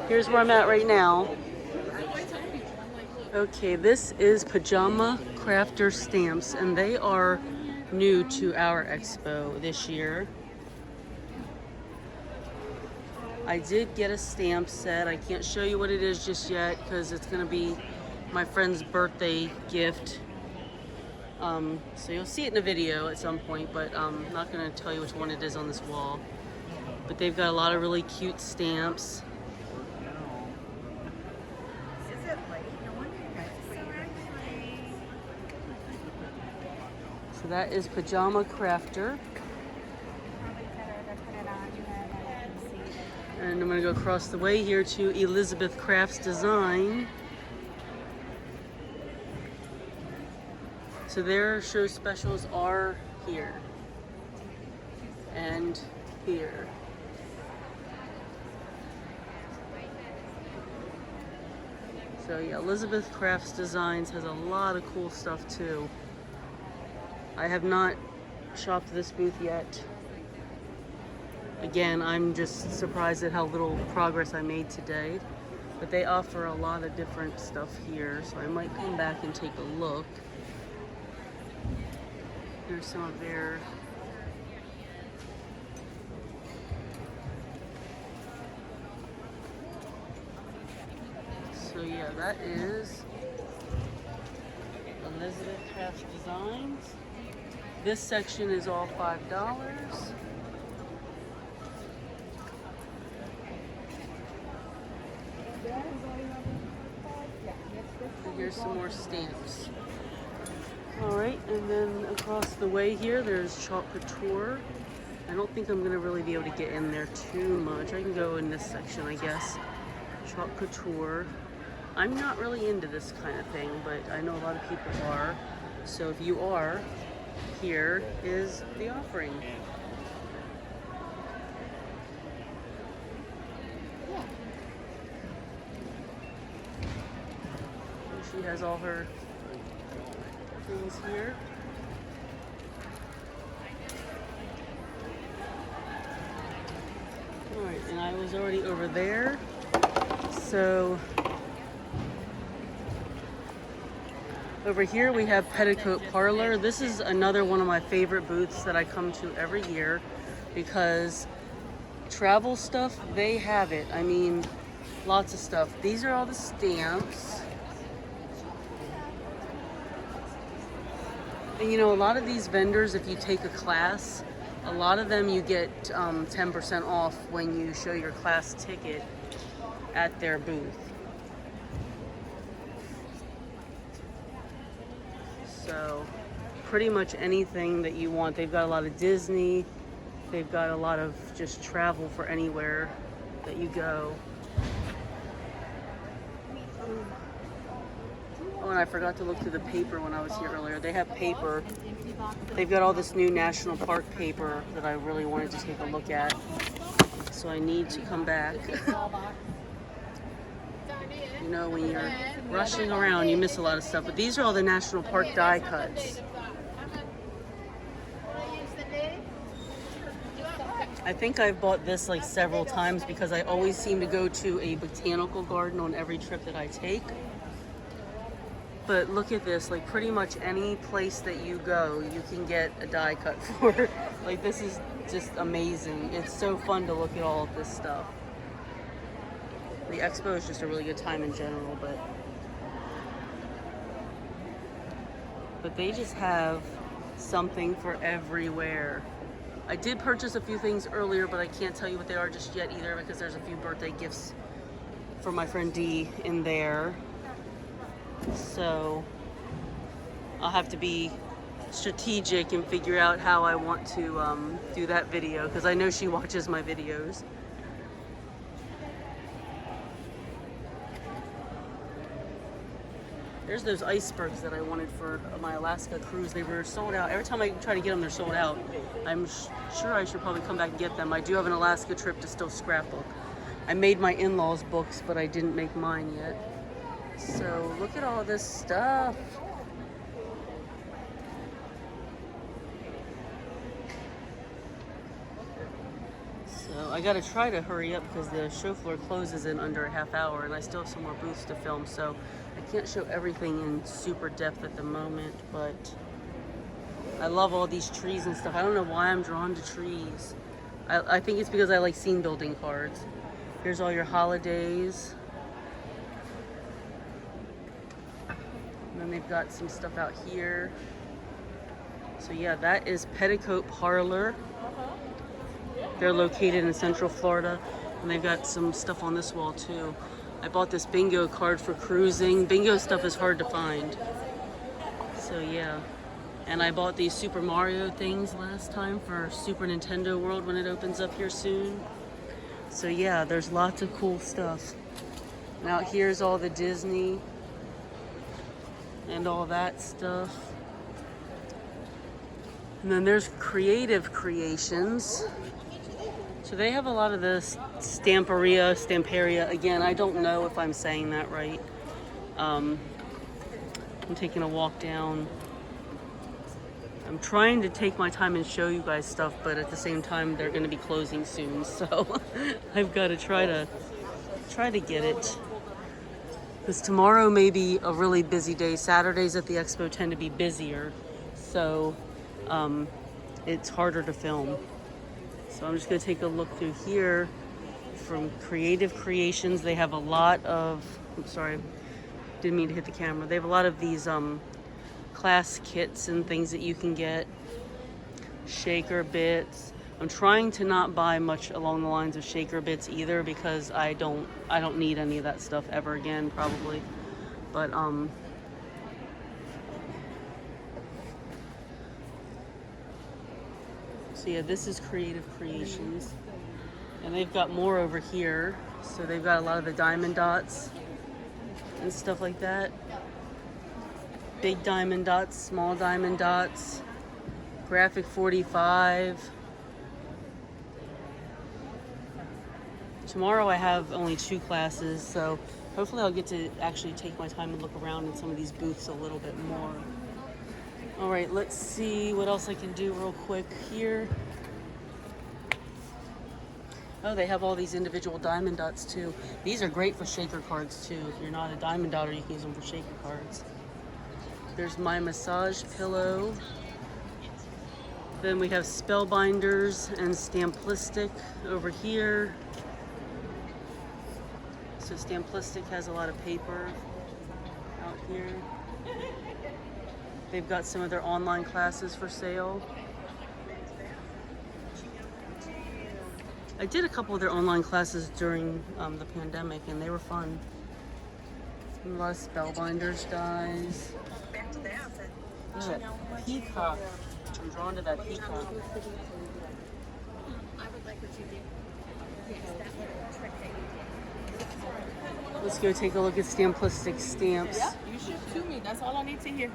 where I'm at right now. Okay, this is Pajama Crafter Stamps, and they are new to our expo this year. I did get a stamp set. I can't show you what it is just yet because it's going to be my friend's birthday gift. So you'll see it in a video at some point, but I'm not going to tell you which one it is on this wall. But they've got a lot of really cute stamps. So that is Pajama Crafter. And I'm going to go across the way here to Elizabeth Crafts Design. So their show specials are here and here. So yeah, Elizabeth Crafts Designs has a lot of cool stuff too. I have not shopped this booth yet. Again, I'm just surprised at how little progress I made today. But they offer a lot of different stuff here, so I might come back and take a look. Here's some of their yeah, that is Elizabeth Crafts Designs. This section is all $5. And here's some more stamps. Alright, and then across the way here, there's Chalk Couture. I don't think I'm going to really be able to get in there too much. I can go in this section, I guess. Chalk Couture. I'm not really into this kind of thing, but I know a lot of people are. So if you are, here is the offering. And she has all her things here. Alright, and I was already over there. So over here we have Petticoat Parlor. This is another one of my favorite booths that I come to every year because travel stuff, they have it. I mean, lots of stuff. These are all the stamps. And you know, a lot of these vendors, if you take a class, a lot of them you get 10% off when you show your class ticket at their booth. So pretty much anything that you want. They've got a lot of Disney. They've got a lot of just travel for anywhere that you go. Oh, and I forgot to look through the paper when I was here earlier. They have paper. They've got all this new national park paper that I really wanted to take a look at. So I need to come back. You know, when you're rushing around, you miss a lot of stuff. But these are all the national park die cuts. I think I've bought this like several times because I always seem to go to a botanical garden on every trip that I take. But look at this, like pretty much any place that you go, you can get a die cut for. Like this is just amazing. It's so fun to look at all of this stuff. The Expo is just a really good time in general, but they just have something for everywhere. I did purchase a few things earlier, but I can't tell you what they are just yet either because there's a few birthday gifts for my friend Dee in there. So I'll have to be strategic and figure out how I want to do that video because I know she watches my videos. There's those icebergs that I wanted for my Alaska cruise. They were sold out. Every time I try to get them, they're sold out. I'm sure I should probably come back and get them. I do have an Alaska trip to still scrapbook. I made my in-laws books, but I didn't make mine yet. So look at all this stuff. So I gotta try to hurry up because the show floor closes in under a half hour and I still have some more booths to film. So I can't show everything in super depth at the moment, but I love all these trees and stuff. I don't know why I'm drawn to trees. I think it's because I like scene building cards. Here's all your holidays. And then they've got some stuff out here. So yeah, that is Petticoat Parlor. They're located in Central Florida. And they've got some stuff on this wall too. I bought this bingo card for cruising. Bingo stuff is hard to find. So yeah. And I bought these Super Mario things last time for Super Nintendo World when it opens up here soon. So yeah, there's lots of cool stuff. And out here's all the Disney and all that stuff. And then there's Creative Kreations. So they have a lot of this Stamperia. Again, I don't know if I'm saying that right. I'm taking a walk down. I'm trying to take my time and show you guys stuff, but at the same time, they're going to be closing soon. So I've got to try to get it. Because tomorrow may be a really busy day. Saturdays at the Expo tend to be busier. So it's harder to film. So I'm just going to take a look through here from Creative Kreations. They have a lot of, Didn't mean to hit the camera. They have a lot of these class kits and things that you can get. Shaker bits. I'm trying to not buy much along the lines of shaker bits either, because I don't need any of that stuff ever again, probably. But so yeah, this is Creative Creations, and they've got more over here. So they've got a lot of the diamond dots and stuff like that. Big diamond dots, small diamond dots, graphic 45. Tomorrow I have only 2 classes, so hopefully I'll get to actually take my time and look around in some of these booths a little bit more. All right, let's see what else I can do real quick here. Oh, they have all these individual diamond dots too. These are great for shaker cards too. If you're not a diamond dotter, you can use them for shaker cards. There's my massage pillow. Then we have spellbinders and Stamplistic over here. So Stamplistic has a lot of paper out here. They've got some of their online classes for sale. I did a couple of their online classes during the pandemic, and they were fun. A lot of spellbinders dies. Look at that peacock. I'm drawn to that peacock. I would like what you did. Yes, that little trick that you did. Let's go take a look at Stamplistic stamps. Yeah, you should to me. That's all I need to hear.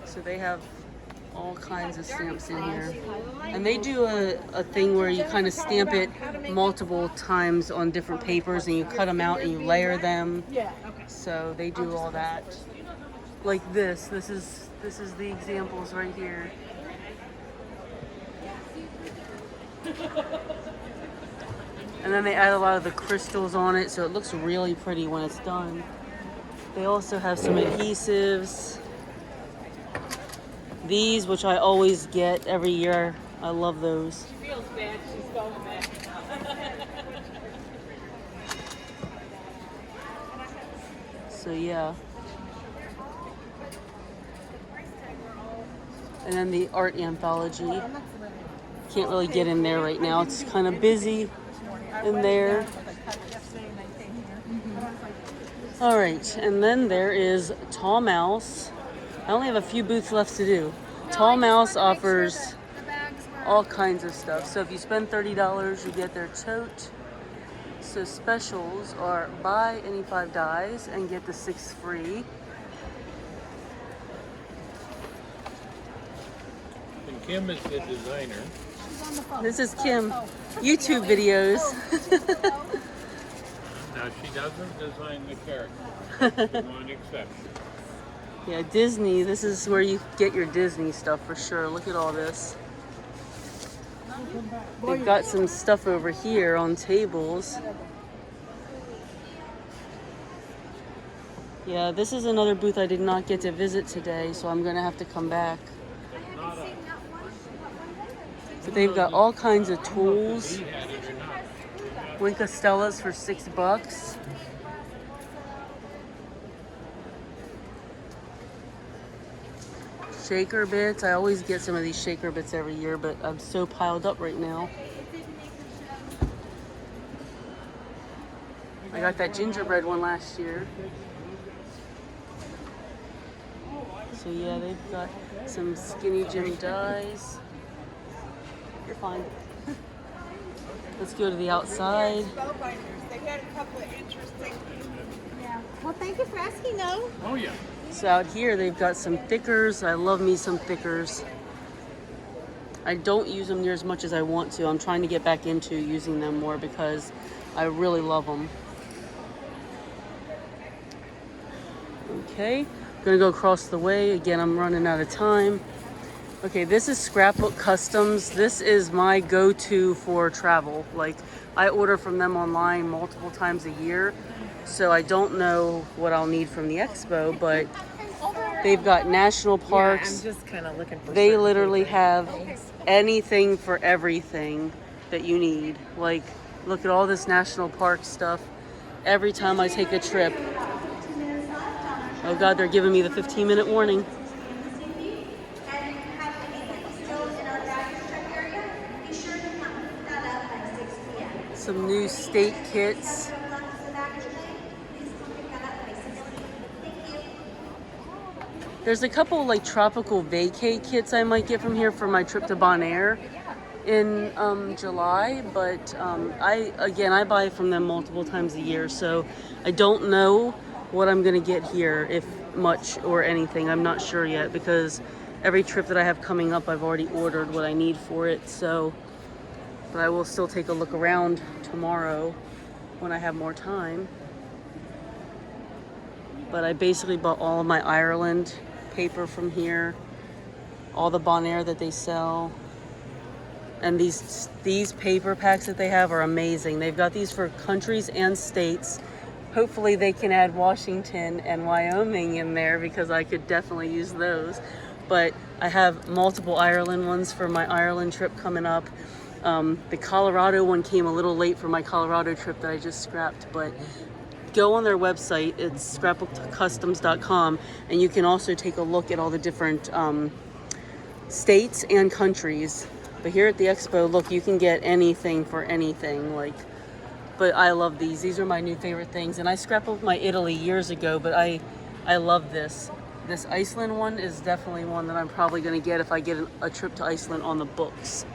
So they have all kinds of stamps in here. And they do a thing where you kind of stamp it multiple times on different papers, and you cut them out and you layer them. Yeah, okay. So they do all that. Like this. This is the examples right here. And then they add a lot of the crystals on it, so it looks really pretty when it's done. They also have some adhesives. These, which I always get every year. I love those. She feels bad. She's going back. So yeah. And then the art anthology. Can't really get in there right now. It's kind of busy in there. All right, and then there is Tall Mouse. I only have a few booths left to do. Tall Mouse offers all kinds of stuff. So if you spend $30, you get their tote. So specials are buy any 5 dies and get the 6 free. And Kim is the designer. This is Kim. YouTube videos. Now, she doesn't design the character. One exception. Yeah, Disney. This is where you get your Disney stuff for sure. Look at all this. They've got some stuff over here on tables. Yeah, this is another booth I did not get to visit today, so I'm gonna have to come back. But they've got all kinds of tools. Wink Costellas for $6. Shaker bits. I always get some of these shaker bits every year, but I'm so piled up right now. I got that gingerbread one last year. So yeah, they've got some Skinny Jim dies. You're fine. Let's go to the outside. They had a couple of interesting. Yeah. Well, thank you for asking, though. Oh, yeah. So out here they've got some thickers. I love me some thickers. I don't use them near as much as I want to. I'm trying to get back into using them more because I really love them. Okay, I'm gonna go across the way. Again, I'm running out of time. Okay, this is Scrapbook Customs. This is my go-to for travel. Like, I order from them online multiple times a year. So I don't know what I'll need from the Expo, but they've got national parks. I'm just kind of looking for. They literally have anything for everything that you need. Like, look at all this national park stuff. Every time I take a trip, Oh God, they're giving me the 15-minute warning. Some new state kits. There's a couple like tropical vacay kits I might get from here for my trip to Bonaire in July, but I buy from them multiple times a year, so I don't know what I'm gonna get here, if much or anything. I'm not sure yet, because every trip that I have coming up I've already ordered what I need for it. So, but I will still take a look around tomorrow when I have more time. But I basically bought all of my Ireland paper from here, all the Bonaire that they sell, and these paper packs that they have are amazing. They've got these for countries and states. Hopefully they can add Washington and Wyoming in there, because I could definitely use those. But I have multiple Ireland ones for my Ireland trip coming up. The Colorado one came a little late for my Colorado trip that I just scrapped, but go on their website. It's scrapbookcustoms.com, and you can also take a look at all the different states and countries. But here at the Expo, look, you can get anything for anything. But I love these. These are my new favorite things. And I scrapbooked my Italy years ago, but I love this. This Iceland one is definitely one that I'm probably going to get if I get a trip to Iceland on the books.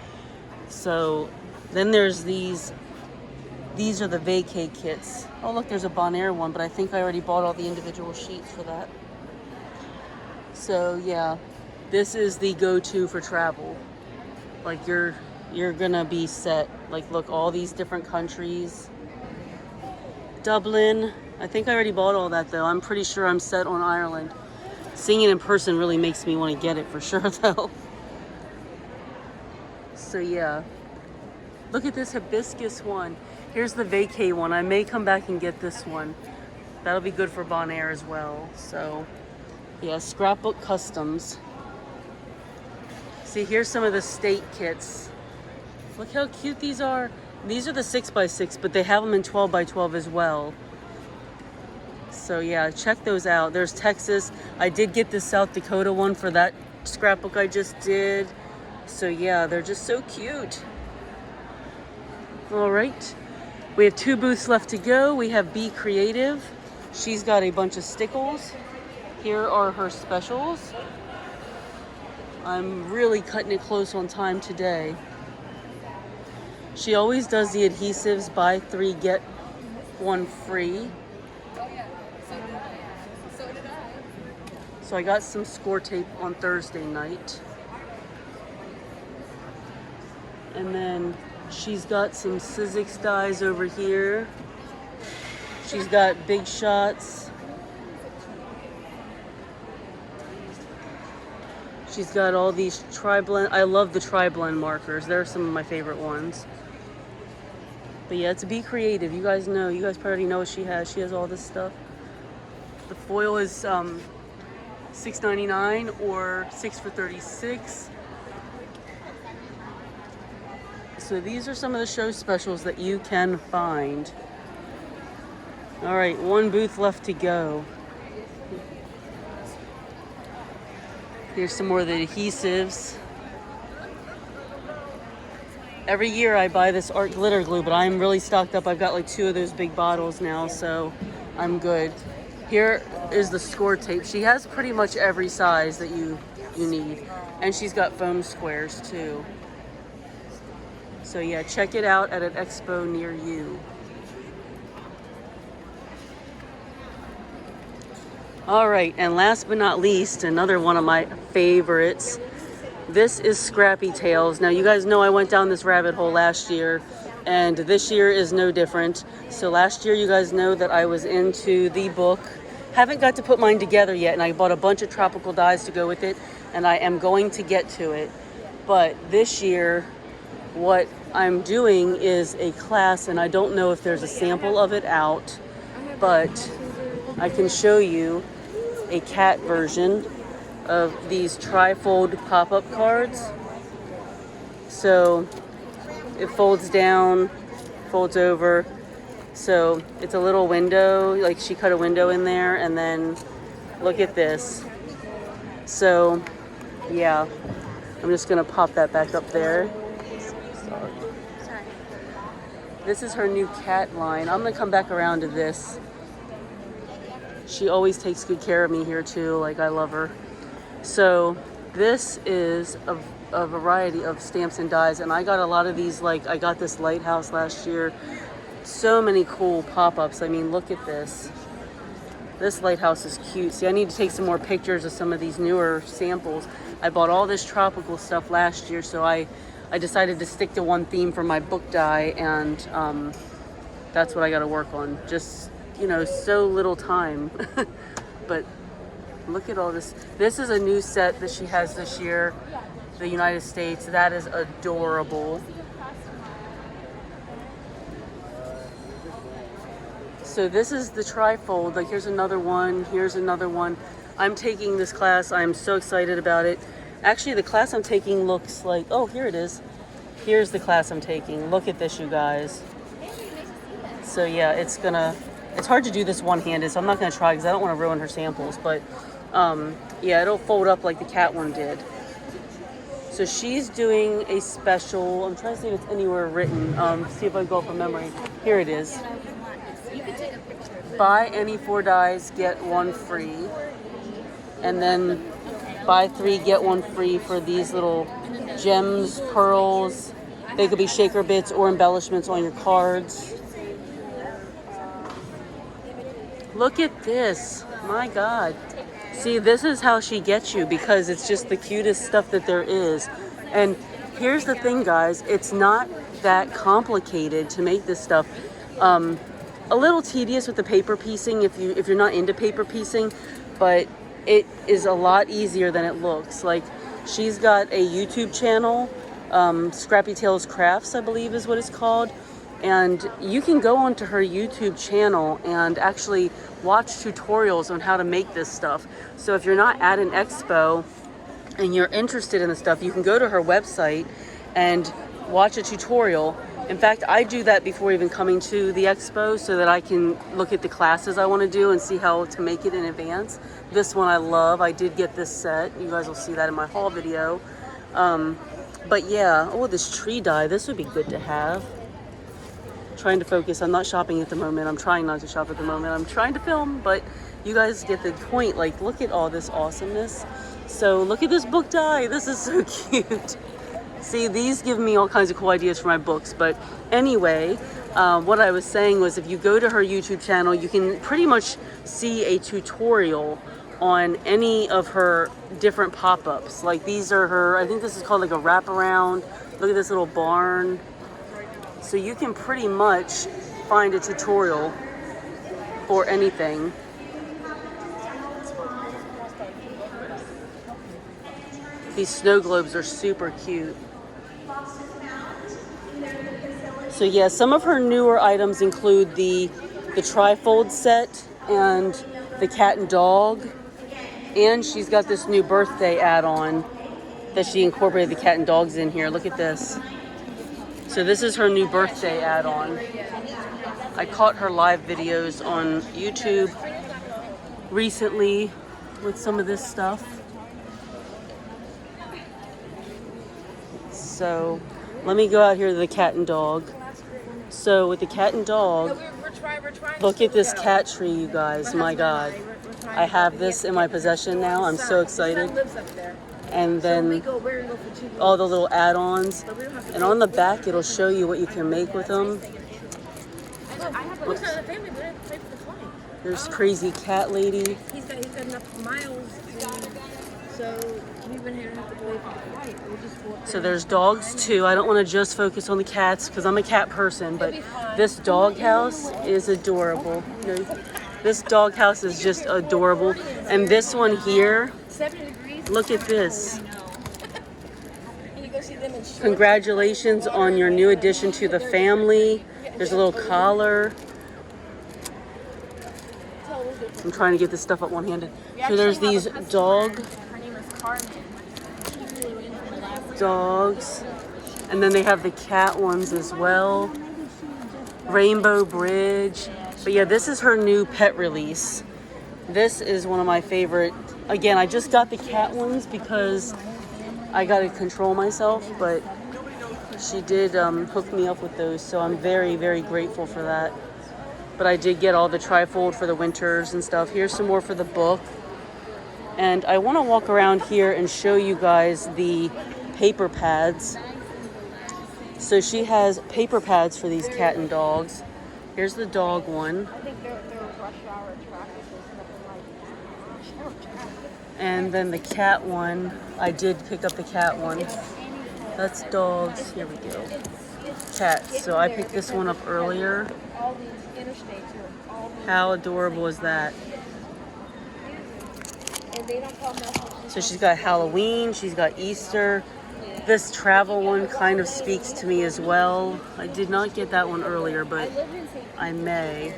So then there's these. These are the vacay kits. Oh, look, there's a Bonaire one, but I think I already bought all the individual sheets for that. So yeah, this is the go-to for travel. Like you're gonna be set. Like, look, all these different countries. Dublin. I think I already bought all that though. I'm pretty sure I'm set on Ireland. Seeing it in person really makes me want to get it for sure though. So yeah. Look at this hibiscus one. Here's the vacay one. I may come back and get this one. That'll be good for Bonaire as well. So, yeah, Scrapbook Customs. See, here's some of the state kits. Look how cute these are. These are the 6x6, but they have them in 12x12 as well. So, yeah, check those out. There's Texas. I did get the South Dakota one for that scrapbook I just did. So, yeah, they're just so cute. All right. We have 2 booths left to go. We have Be Creative. She's got a bunch of stickles. Here are her specials. I'm really cutting it close on time today. She always does the adhesives, buy 3, get 1 free. So I got some score tape on Thursday night. And then she's got some Sizzix dies over here. She's got Big Shots. She's got all these tri-blend. I love the tri-blend markers. They're some of my favorite ones. But yeah, it's Be Creative. You guys know. You guys probably know what she has. She has all this stuff. The foil is $6.99 or 6 for $36. So these are some of the show specials that you can find. All right, 1 booth left to go. Here's some more of the adhesives. Every year I buy this art glitter glue, but I'm really stocked up. I've got like 2 of those big bottles now, so I'm good. Here is the score tape. She has pretty much every size that you need. And she's got foam squares too. So yeah, check it out at an expo near you. All right, and last but not least, another one of my favorites. This is Scrappy Tales. Now you guys know I went down this rabbit hole last year, and this year is no different. So last year you guys know that I was into the book. Haven't got to put mine together yet, and I bought a bunch of tropical dies to go with it, and I am going to get to it. But this year, what I'm doing is a class, and I don't know if there's a sample of it out, but I can show you a cat version of these tri-fold pop-up cards. So it folds down, folds over. So it's a little window, like she cut a window in there, and then Look at this. So, yeah. I'm just going to pop that back up there. Sorry. This is her new cat line. I'm going to come back around to this. She always takes good care of me here too. Like, I love her. So this is a variety of stamps and dies, and I got a lot of these. Like, I got this lighthouse last year. So many cool pop-ups. I mean, look at this. This lighthouse is cute. See, I need to take some more pictures of some of these newer samples. I bought all this tropical stuff last year, so I decided to stick to one theme for my book die, and that's what I got to work on. Just, you know, so little time. But look at all this. This is a new set that she has this year, the United States. That is adorable. So this is the trifold. Like, here's another one. Here's another one. I'm taking this class. I'm so excited about it. Actually, the class I'm taking looks like, oh, here it is. Here's the class I'm taking. Look at this, you guys. So yeah, it's hard to do this one-handed, so I'm not gonna try because I don't want to ruin her samples. But yeah, it'll fold up like the cat one did. So she's doing a special. I'm trying to see if it's anywhere written. See if I go from memory. Here it is. Buy any 4 dies, get 1 free. And then buy 3, get 1 free for these little gems, pearls. They could be shaker bits or embellishments on your cards. Look at this. My God. See, this is how she gets you, because it's just the cutest stuff that there is. And here's the thing, guys. It's not that complicated to make this stuff. A little tedious with the paper piecing if you're not into paper piecing, but it is a lot easier than it looks. Like, she's got a YouTube channel, Scrappy Tales Crafts, I believe is what it's called. And you can go onto her YouTube channel and actually watch tutorials on how to make this stuff. So if you're not at an expo and you're interested in the stuff, you can go to her website and watch a tutorial. In fact, I do that before even coming to the expo so that I can look at the classes I want to do and see how to make it in advance. This one I love. I did get this set. You guys will see that in my haul video. But yeah, oh, this tree die. This would be good to have. Trying to focus. I'm not shopping at the moment. I'm trying not to shop at the moment. I'm trying to film, but you guys get the point. Like, look at all this awesomeness. So look at this book die. This is so cute. See, these give me all kinds of cool ideas for my books. But anyway, what I was saying was, if you go to her YouTube channel, you can pretty much see a tutorial on any of her different pop-ups. Like, these are her, I think this is called like a wraparound. Look at this little barn. So you can pretty much find a tutorial for anything. These snow globes are super cute. So yeah, some of her newer items include the trifold set and the cat and dog. And she's got this new birthday add-on that she incorporated the cat and dogs in here. Look at this. So this is her new birthday add-on. I caught her live videos on YouTube recently with some of this stuff. So let me go out here to the cat and dog. So with the cat and dog, look at this cat tree, you guys. My God. I have this in my possession now. I'm so excited. And then all the little add-ons. And on the back, it'll show you what you can make with them. Oops. There's Crazy Cat Lady. He's got enough miles, so we've been here to have to wait for the flight. We'll just walk. So there's dogs too. I don't want to just focus on the cats because I'm a cat person, but this dog house is adorable. No, this dog house is just adorable. And this one here, look at this. Congratulations on your new addition to the family. There's a little collar. I'm trying to get this stuff up one-handed. So there's these dogs. And then they have the cat ones as well. Rainbow Bridge. But yeah, this is her new pet release. This is one of my favorite. Again, I just got the cat ones because I got to control myself, but she did hook me up with those, so I'm very, very grateful for that. But I did get all the trifold for the winters and stuff. Here's some more for the book. And I want to walk around here and show you guys the paper pads. So she has paper pads for these cat and dogs. Here's the dog one. I think they're rush hour traffic. There's nothing like traffic. And then the cat one, I did pick up the cat one. That's dogs. Here we go. Cats. So I picked this one up earlier. All these interstates are all these, How adorable is that? and they don't call messages. So she's got Halloween, she's got Easter. This travel one kind of speaks to me as well. I did not get that one earlier, but I may.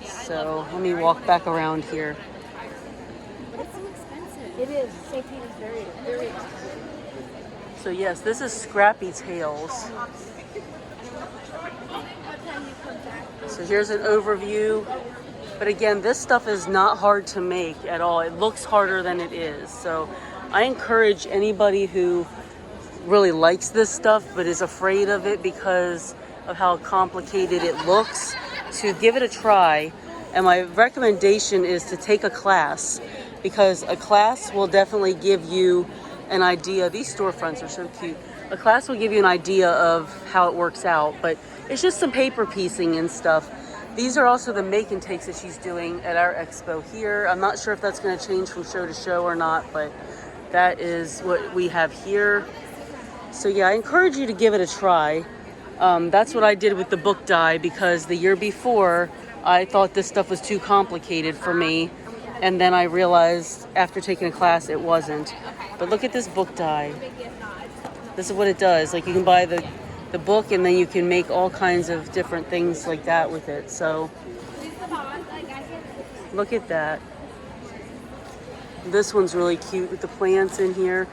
So let me walk back around here. But it's so expensive. It is. St. Pete is very, very expensive. So yes, this is Scrappy Tales. So here's an overview. But again, this stuff is not hard to make at all. It looks harder than it is. So I encourage anybody who really likes this stuff but is afraid of it because of how complicated it looks to give it a try. And my recommendation is to take a class, because a class will definitely give you an idea. These storefronts are so cute. A class will give you an idea of how it works out, but it's just some paper piecing and stuff. These are also the make and takes that she's doing at our expo here. I'm not sure if that's going to change from show to show or not, but that is what we have here. So yeah, I encourage you to give it a try. That's what I did with the book die, because the year before I thought this stuff was too complicated for me, and then I realized after taking a class it wasn't. But look at this book die. This is what it does. Like, you can buy the book and then you can make all kinds of different things like that with it. So look at that. This one's really cute with the plants in here.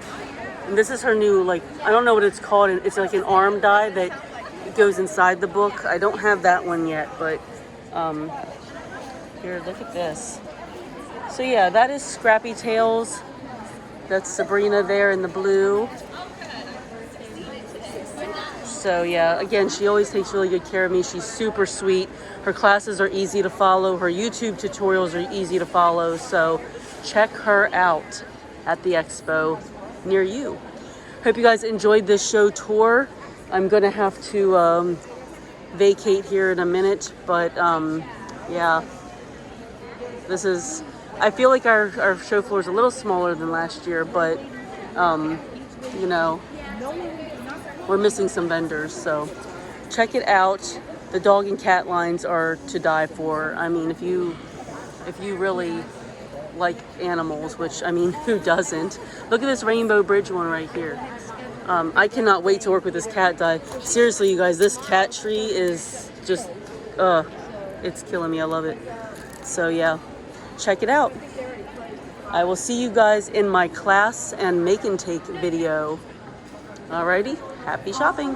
And this is her new, like, I don't know what it's called. It's like an arm die that goes inside the book. I don't have that one yet, but here, look at this. So yeah, that is Scrappy Tales. That's Sabrina there in the blue. So yeah, again, she always takes really good care of me. She's super sweet. Her classes are easy to follow. Her YouTube tutorials are easy to follow. So check her out at the expo near you. Hope you guys enjoyed this show tour. I'm gonna have to vacate here in a minute, but yeah, this is, I feel like our show floor is a little smaller than last year, but you know, we're missing some vendors, so check it out. The dog and cat lines are to die for. I mean, if you really like animals, which, I mean, who doesn't? Look at this Rainbow Bridge one right here. I cannot wait to work with this cat die. Seriously, you guys, this cat tree is just, it's killing me. I love it. So yeah, check it out. I will see you guys in my class and make and take video. Alrighty, happy shopping.